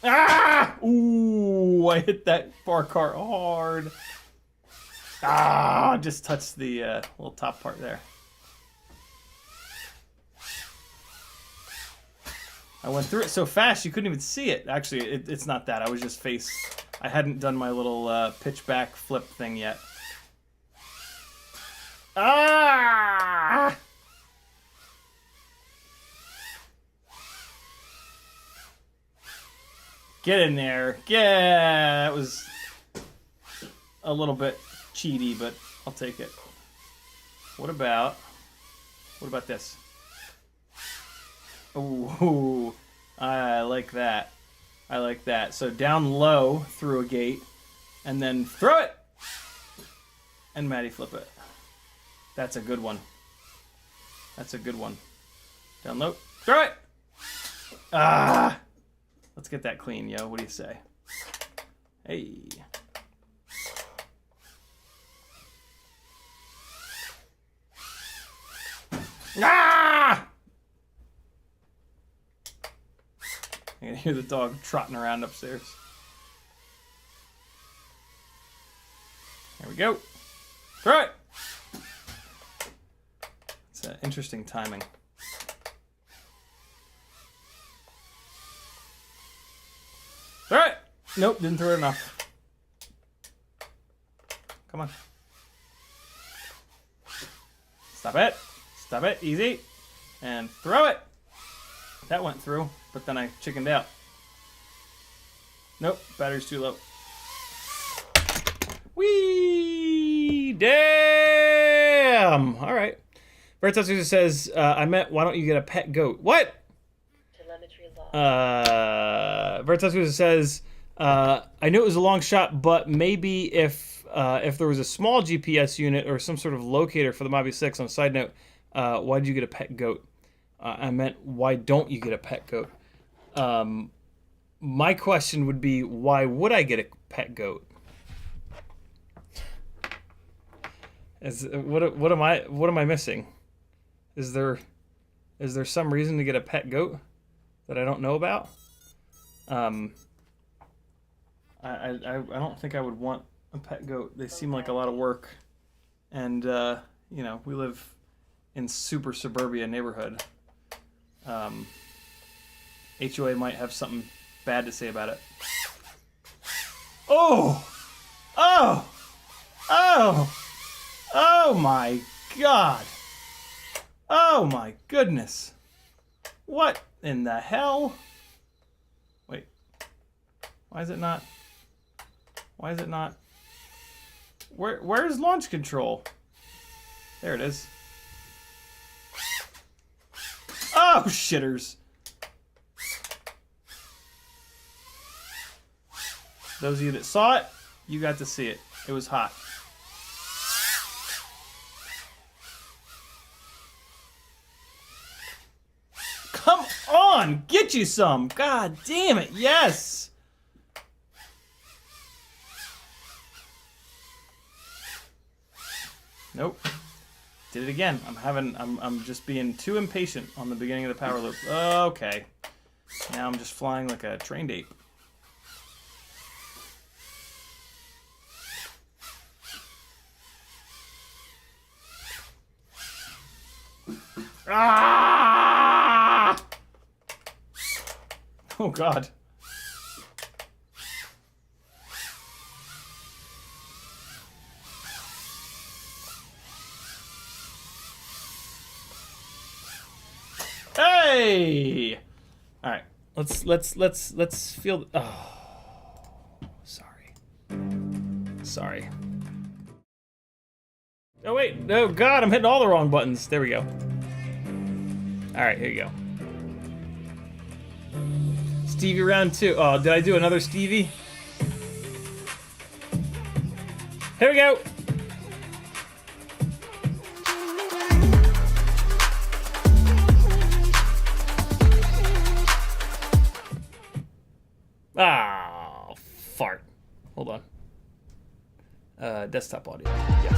Ah! Ooh, I hit that bar cart hard. Ah, just touched the little top part there. I went through it so fast you couldn't even see it. Actually, it's not that. I was just I hadn't done my little pitch back flip thing yet. Ah! Get in there. Yeah, that was a little bit cheaty, but I'll take it. What about this? Ooh, I like that. I like that. So down low through a gate, and then throw it, and Matty flip it. That's a good one. That's a good one. Down low, throw it. Ah. Let's get that clean, yo. What do you say? Hey. Ah! I can hear the dog trotting around upstairs. There we go. Throw it! It's interesting timing. Throw it! Nope, didn't throw it enough. Come on. Stop it. Stop it. Easy. And throw it. That went through, but then I chickened out. Nope, battery's too low. Whee! Damn! All right. Vertus says, I meant, why don't you get a pet goat? What? Vertus says, I knew it was a long shot, but maybe if there was a small GPS unit or some sort of locator for the Mobby 6. On a side note, why did you get a pet goat? I meant, why don't you get a pet goat? My question would be, why would I get a pet goat? What am I missing? Is there some reason to get a pet goat that I don't know about? I don't think I would want a pet goat. They seem like a lot of work, and you know, we live in super suburbia neighborhood. HOA might have something bad to say about it. Oh my god! Oh my goodness! What in the hell? Wait. Why is it not? Why is it not? Where's launch control? There it is. Oh, shitters. Those of you that saw it, you got to see it. It was hot. Come on, get you some. God damn it, yes. Nope. Did it again. I'm just being too impatient on the beginning of the power loop. Okay. Now I'm just flying like a trained ape. Ah! Oh God. Hey! All right. Let's feel. Oh, sorry. Sorry. Oh wait. Oh God, I'm hitting all the wrong buttons. There we go. All right, here you go. Stevie round 2. Oh, did I do another Stevie? Here we go. Ah, fart. Hold on. Desktop audio. Yes.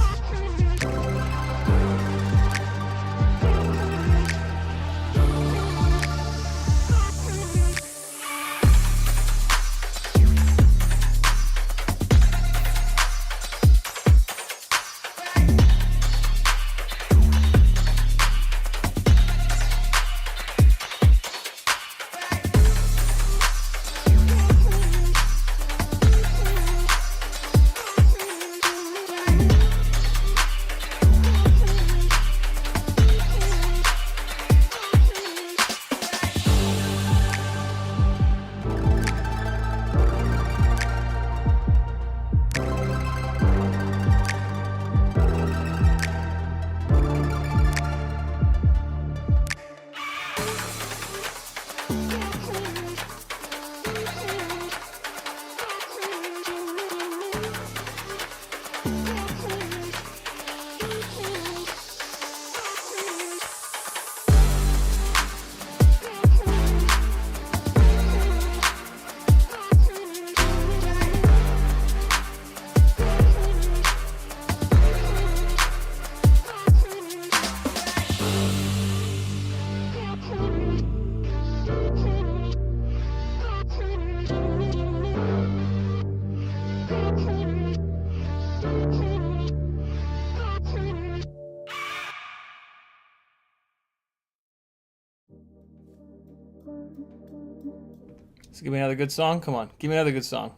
So give me another good song. Come on, give me another good song.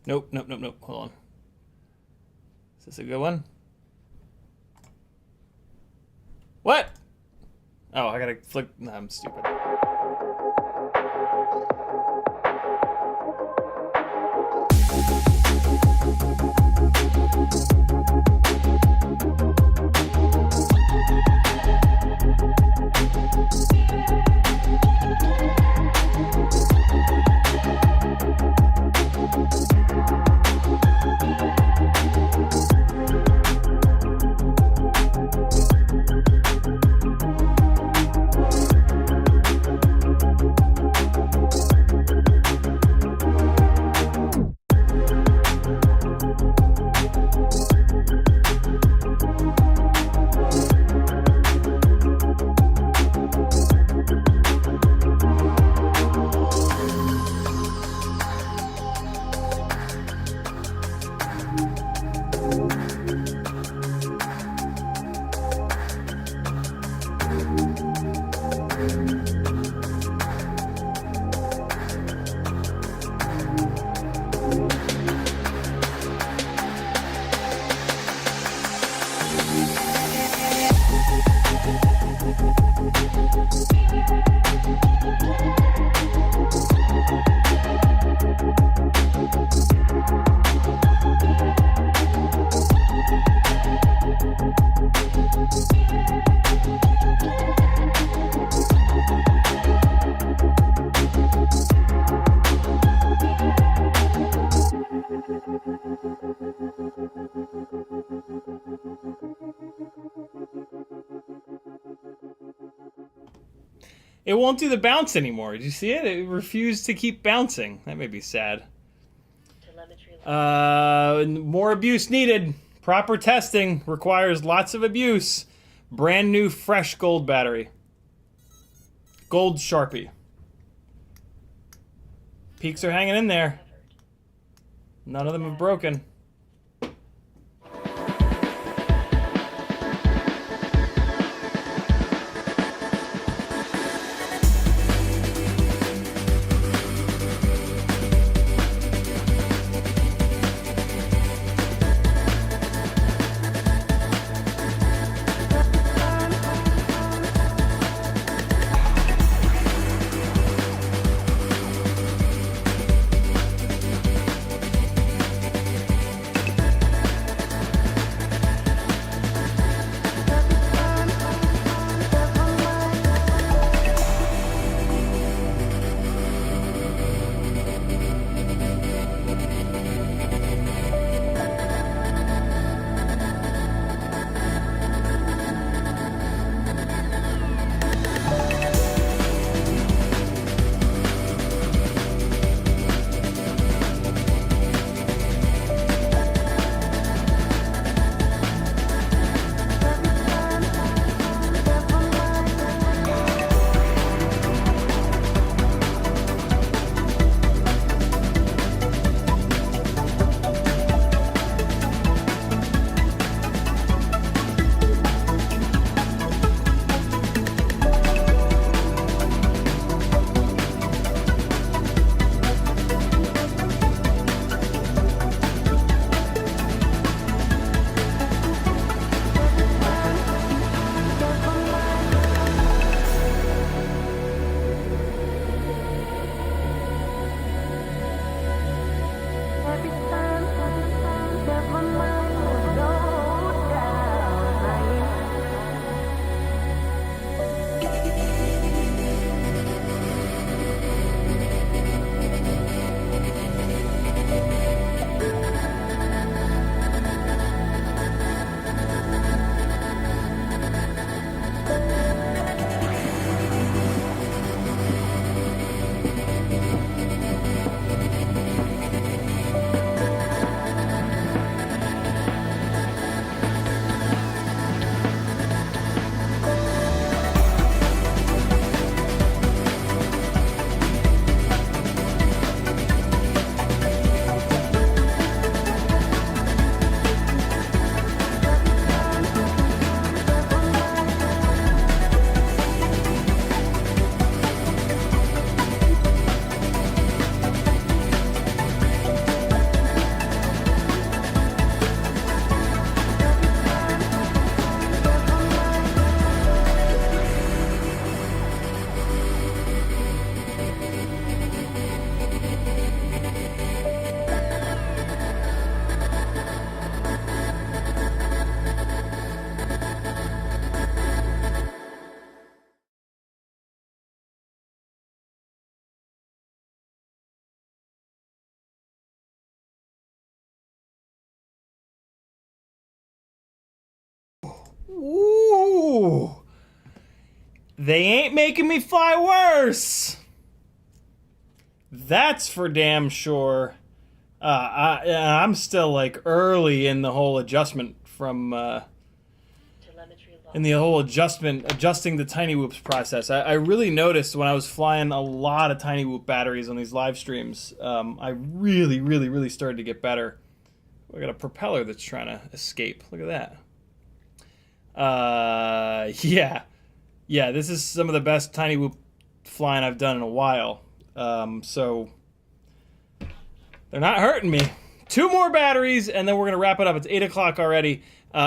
Nope, nope, nope, nope. Hold on. Is this a good one? What? Oh, I gotta flick. No, I'm stupid. It won't do the bounce anymore. Did you see it? It refused to keep bouncing. That may be sad. Telemetry. More abuse needed. Proper testing requires lots of abuse. Brand new, fresh gold battery. Gold Sharpie. Peaks are hanging in there. None of them have broken. Ooh. They ain't making me fly worse. That's for damn sure. I'm still like early in the whole adjustment from in the whole adjusting the tiny whoops process. I really noticed when I was flying a lot of tiny whoop batteries on these live streams, I really started to get better. We got a propeller that's trying to escape. Look at that. Yeah, this is some of the best tiny whoop flying I've done in a while. So they're not hurting me. 2 more batteries, and then we're gonna wrap it up. It's 8 o'clock already.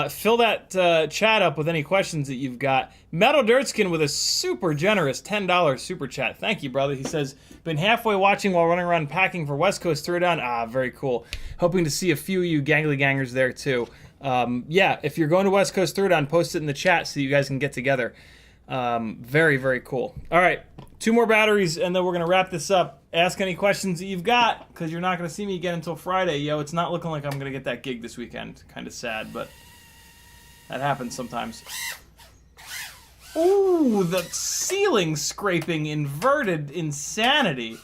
Fill that chat up with any questions that you've got. Metal Dirtskin with a super generous $10 super chat. Thank you, brother. He says, been halfway watching while running around packing for West Coast Throwdown. Ah, very cool. Hoping to see a few of you gangly gangers there too. Yeah, if you're going to West Coast Throwdown, post it in the chat so you guys can get together. Very cool. All right, 2 more batteries, and then we're going to wrap this up. Ask any questions that you've got, because you're not going to see me again until Friday. Yo, it's not looking like I'm going to get that gig this weekend. Kind of sad, but that happens sometimes. Ooh, the ceiling scraping inverted insanity.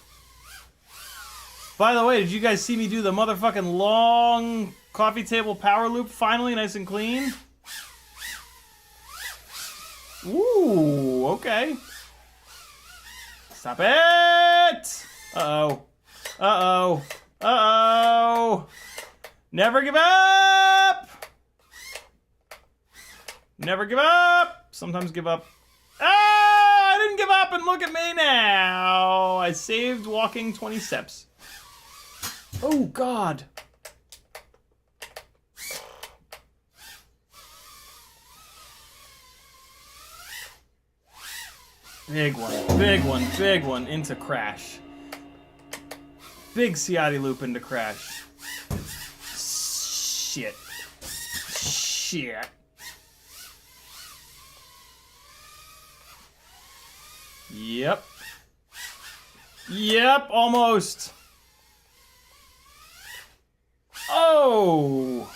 By the way, did you guys see me do the motherfucking long coffee table power loop finally, nice and clean? Ooh, okay. Stop it! Uh-oh. Uh-oh. Uh-oh. Never give up! Never give up! Sometimes give up. Ah! I didn't give up, and look at me now! I saved walking 20 steps. Oh, God. Big one, big one, big one into crash. Big Ciotti loop into crash. Shit. Shit. Yep. Yep, almost. Oh.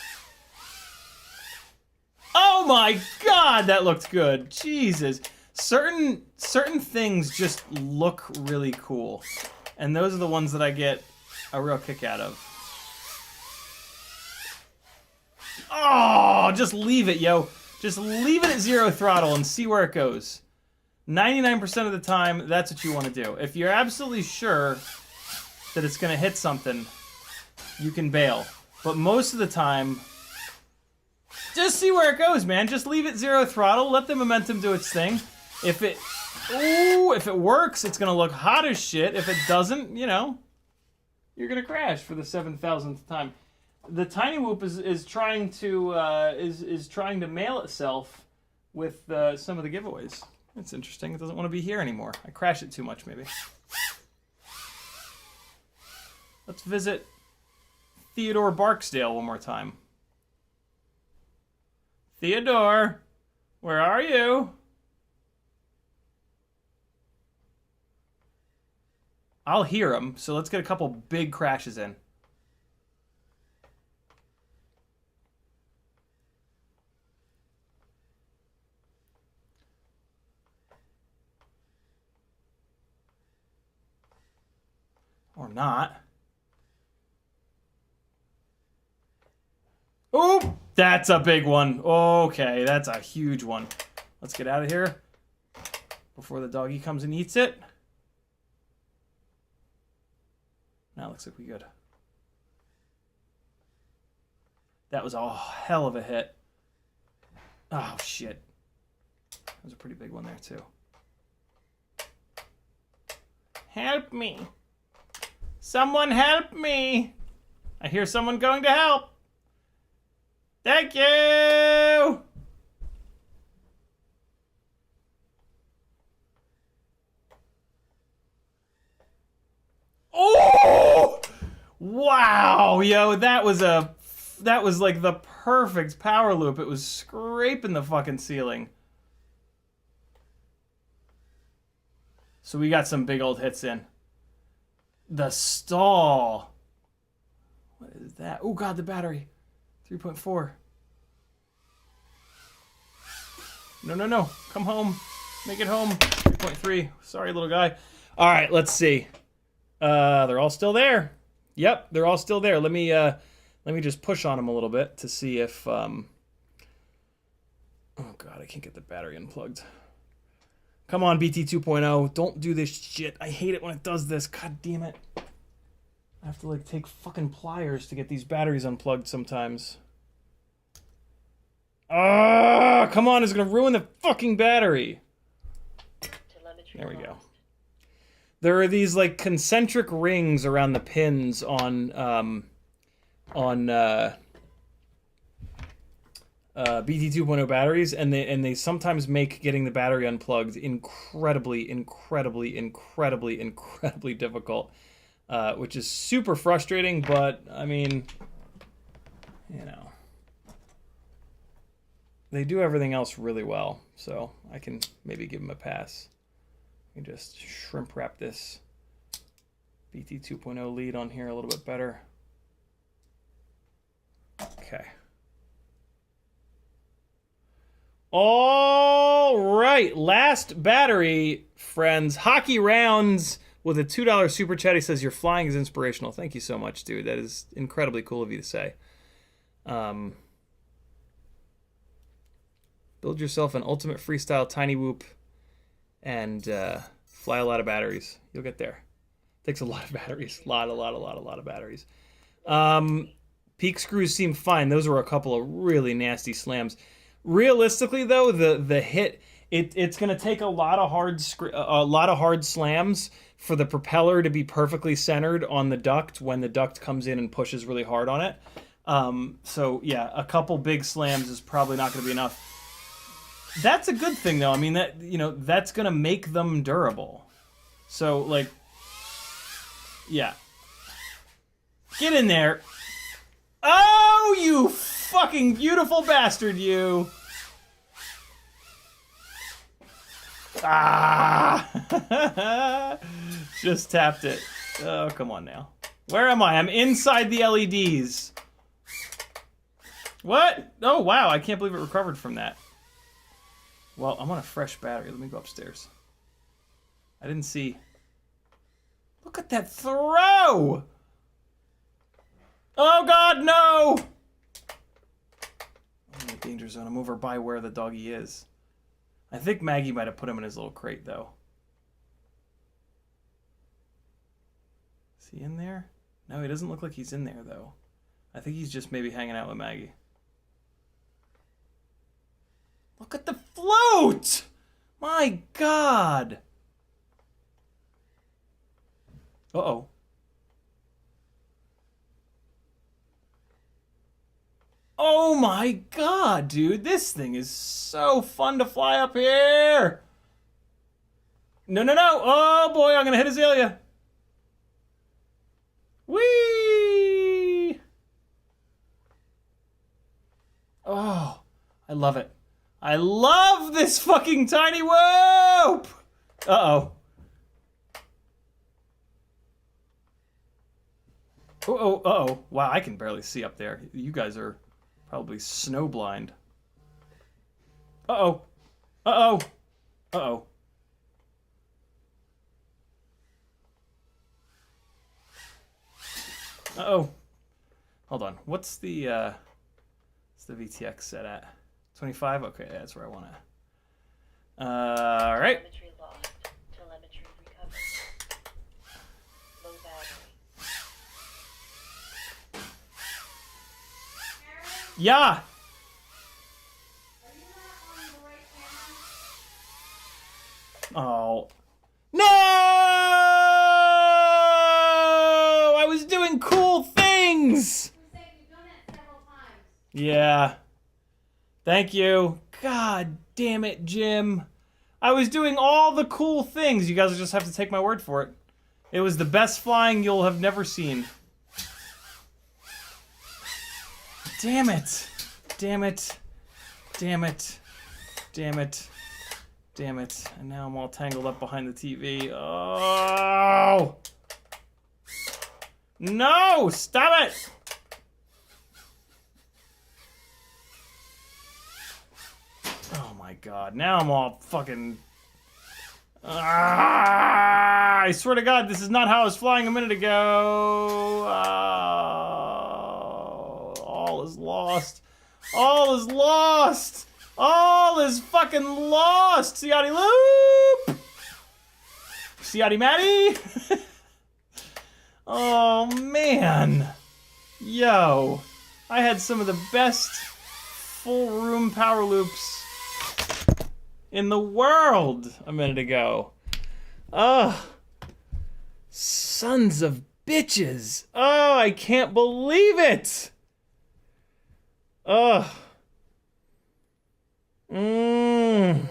Oh my God, that looked good. Jesus. Certain things just look really cool. And those are the ones that I get a real kick out of. Oh, just leave it, yo. Just leave it at 0 throttle and see where it goes. 99% of the time, that's what you want to do. If you're absolutely sure that it's going to hit something, you can bail. But most of the time, just see where it goes, man. Just leave it 0 throttle. Let the momentum do its thing. If it works, it's going to look hot as shit. If it doesn't, you know, you're going to crash for the 7,000th time. The tiny whoop is trying to trying to mail itself with some of the giveaways. It's interesting. It doesn't want to be here anymore. I crash it too much, maybe. Let's visit Theodore Barksdale one more time. Theodore, where are you? I'll hear him, so let's get a couple big crashes in. Or not. Oh, that's a big one. Okay, that's a huge one. Let's get out of here before the doggy comes and eats it. Now it looks like we good. That was a hell of a hit. Oh, shit. That was a pretty big one there, too. Help me. Someone help me. I hear someone going to help. Thank you. Oh! Wow, yo, that was like the perfect power loop. It was scraping the fucking ceiling. So we got some big old hits in. The stall. What is that? Oh God, the battery. 3.4. No, no, no. Come home. Make it home. 3.3. Sorry, little guy. All right, let's see. They're all still there. Yep, they're all still there. Let me just push on them a little bit to see if oh God, I can't get the battery unplugged. Come on, BT 2.0. Don't do this shit. I hate it when it does this. God damn it. I have to like take fucking pliers to get these batteries unplugged sometimes. Ah, come on, it's gonna ruin the fucking battery. There we go. There are these like concentric rings around the pins on BT 2.0 batteries, and they sometimes make getting the battery unplugged incredibly difficult, which is super frustrating. But I mean, you know, they do everything else really well, so I can maybe give them a pass. I can just shrimp wrap this BT 2.0 lead on here a little bit better. Okay. All right, last battery, friends. Hockey rounds with a $2 super chat. He says, your flying is inspirational. Thank you so much, dude. That is incredibly cool of you to say. Build yourself an ultimate freestyle tiny whoop and fly a lot of batteries. You'll get there. Takes a lot of batteries. A lot of batteries. Peak screws seem fine. Those were a couple of really nasty slams. Realistically, though, the hit, it's going to take a lot of hard slams for the propeller to be perfectly centered on the duct when the duct comes in and pushes really hard on it. So yeah, a couple big slams is probably not going to be enough. That's a good thing, though. I mean, that, you know, that's going to make them durable. So, like, yeah. Get in there. Oh, you fucking beautiful bastard, you. Ah. Just tapped it. Oh, come on now. Where am I? I'm inside the LEDs. What? Oh, wow. I can't believe it recovered from that. Well, I'm on a fresh battery. Let me go upstairs. I didn't see. Look at that throw! Oh, God, no! I'm in the danger zone. I'm over by where the doggy is. I think Maggie might have put him in his little crate, though. Is he in there? No, he doesn't look like he's in there, though. I think he's just maybe hanging out with Maggie. Look at the float! My God! Uh-oh. Oh my God, dude. This thing is so fun to fly up here. No, no, no. Oh boy, I'm gonna hit Azalea. Whee! Oh, I love it. I love this fucking tiny whoop! Uh-oh. Uh-oh, uh-oh. Wow, I can barely see up there. You guys are probably snowblind. Uh-oh. Uh-oh. Uh-oh. Uh-oh. Hold on. What's the VTX set at? 25? Okay, that's where I want to. All right. Telemetry lost. Telemetry recovered. Low battery. Yeah. Are you not on the right camera? Oh. No! I was doing cool things! You've done it several times. Yeah. Thank you. God damn it, Jim. I was doing all the cool things. You guys just have to take my word for it. It was the best flying you'll have never seen. Damn it. Damn it. Damn it. Damn it. Damn it. And now I'm all tangled up behind the TV. Oh! No! Stop it! Oh my God. Now I'm all fucking... I swear to God, this is not how I was flying a minute ago. All is lost. All is lost. All is fucking lost. Ciotti loop. Ciotti Matty. Oh man. Yo. I had some of the best full room power loops in the world a minute ago. Ugh. Sons of bitches. Oh, I can't believe it. Ugh. Mmm.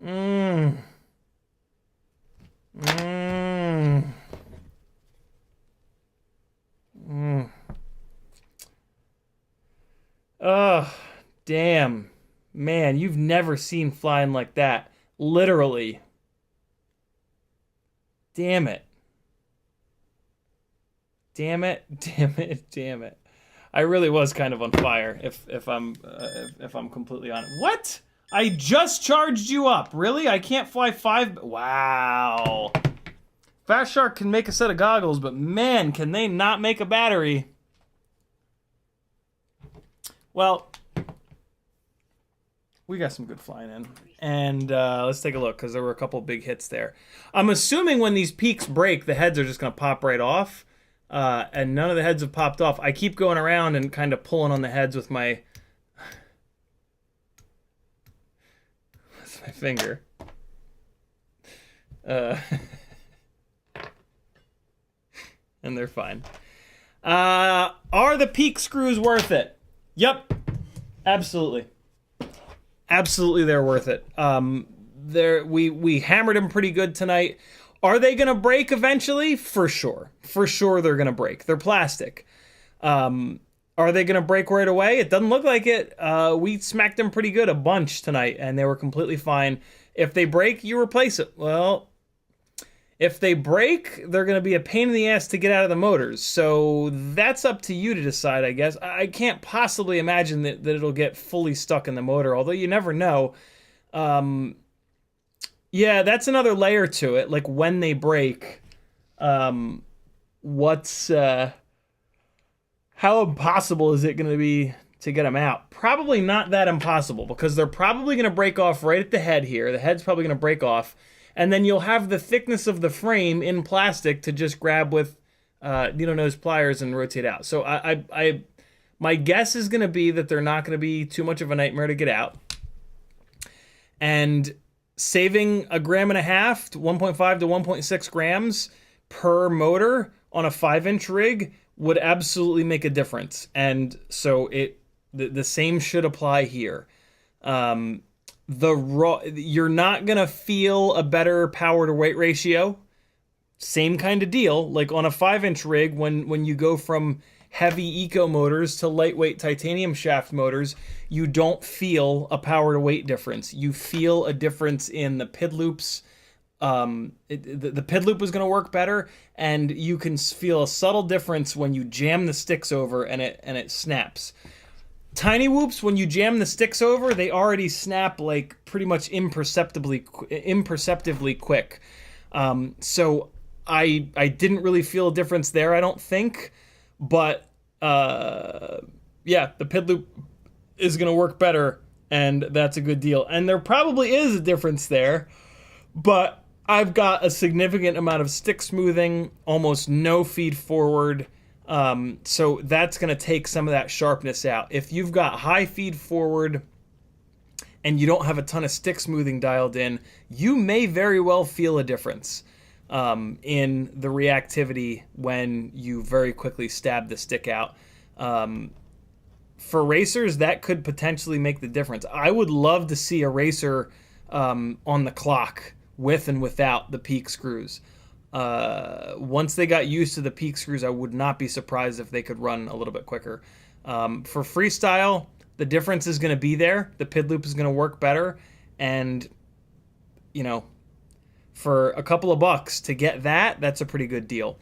Mmm. Mmm. Mmm. Ugh. Damn. Man, you've never seen flying like that. Literally. Damn it. Damn it. Damn it. Damn it. I really was kind of on fire, if I'm completely honest. What? I just charged you up. Really? I can't fly 5... Wow. Fast Shark can make a set of goggles, but man, can they not make a battery. Well, we got some good flying in. And let's take a look, because there were a couple big hits there. I'm assuming when these peaks break, the heads are just going to pop right off. And none of the heads have popped off. I keep going around and kind of pulling on the heads with my finger. And they're fine. Are the peak screws worth it? Yep, absolutely. Absolutely, they're worth it. We hammered them pretty good tonight. Are they gonna break eventually? For sure. For sure they're gonna break. They're plastic. Are they gonna break right away? It doesn't look like it. We smacked them pretty good, a bunch tonight, and they were completely fine. If they break, you replace it. Well, if they break, they're gonna be a pain in the ass to get out of the motors. So that's up to you to decide, I guess. I can't possibly imagine that it'll get fully stuck in the motor, although you never know. Yeah, that's another layer to it. Like when they break, how impossible is it going to be to get them out? Probably not that impossible, because they're probably going to break off right at the head here. The head's probably going to break off, and then you'll have the thickness of the frame in plastic to just grab with needle nose pliers and rotate out. So my guess is going to be that they're not going to be too much of a nightmare to get out. And saving 1.5 grams to 1.5 to 1.6 grams per motor on a 5-inch rig would absolutely make a difference. And so the same should apply here. You're not gonna feel a better power to weight ratio. Same kind of deal. Like on a 5-inch rig, when you go from heavy eco motors to lightweight titanium shaft motors, you don't feel a power to weight difference. You feel a difference in the PID loops. The PID loop is going to work better, and you can feel a subtle difference when you jam the sticks over and it snaps. Tiny whoops, when you jam the sticks over, they already snap like pretty much imperceptibly quick. So I didn't really feel a difference there, I don't think. But yeah, the PID loop is going to work better, and that's a good deal. And there probably is a difference there, but I've got a significant amount of stick smoothing, almost no feed forward, so that's going to take some of that sharpness out. If you've got high feed forward and you don't have a ton of stick smoothing dialed in, you may very well feel a difference in the reactivity when you very quickly stab the stick out. For racers, that could potentially make the difference. I would love to see a racer on the clock with and without the peak screws. Once they got used to the peak screws, I would not be surprised if they could run a little bit quicker. For freestyle, the difference is going to be there. The PID loop is going to work better, and you know, for a couple of bucks to get that, that's a pretty good deal.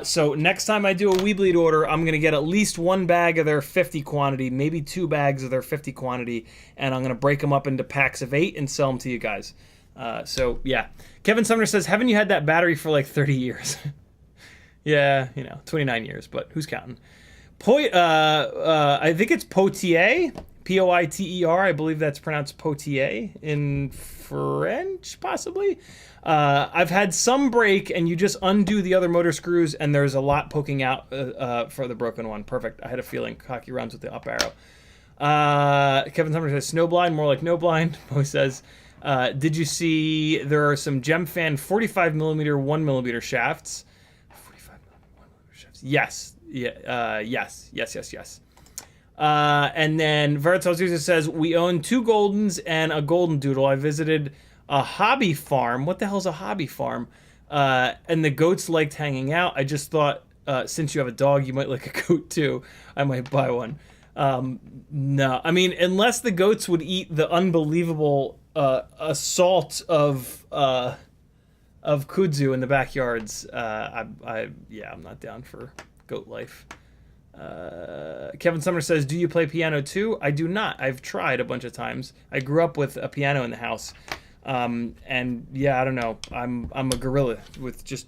So next time I do a We Bleed order, I'm going to get at least 1 bag of their 50 quantity, maybe 2 bags of their 50 quantity, and I'm going to break them up into packs of 8 and sell them to you guys. So yeah. Kevin Sumner says, haven't you had that battery for like 30 years? Yeah, 29 years, but who's counting? I think it's Poitier, Poiter. I believe that's pronounced Poitier in French, possibly. I've had some break, and you just undo the other motor screws, and there's a lot poking out for the broken one. Perfect. I had a feeling. Hockey runs with the up arrow. Kevin Sumner says, snowblind, more like no blind. Mo says, did you see there are some GemFan 45mm 1mm shafts? 45mm 1mm shafts. Yes. Yeah. Yes. And then Veritas User says, we own 2 Goldens and a Golden Doodle. I visited a hobby farm. What the hell's a hobby farm? And the goats liked hanging out. I just thought, since you have a dog, you might like a goat too. I might buy one. No, I mean, unless the goats would eat the unbelievable assault of kudzu in the backyards, I'm not down for goat life. Kevin Sumner says, do you play piano too? I do not. I've tried a bunch of times. I grew up with a piano in the house. And yeah, I don't know. I'm a gorilla with just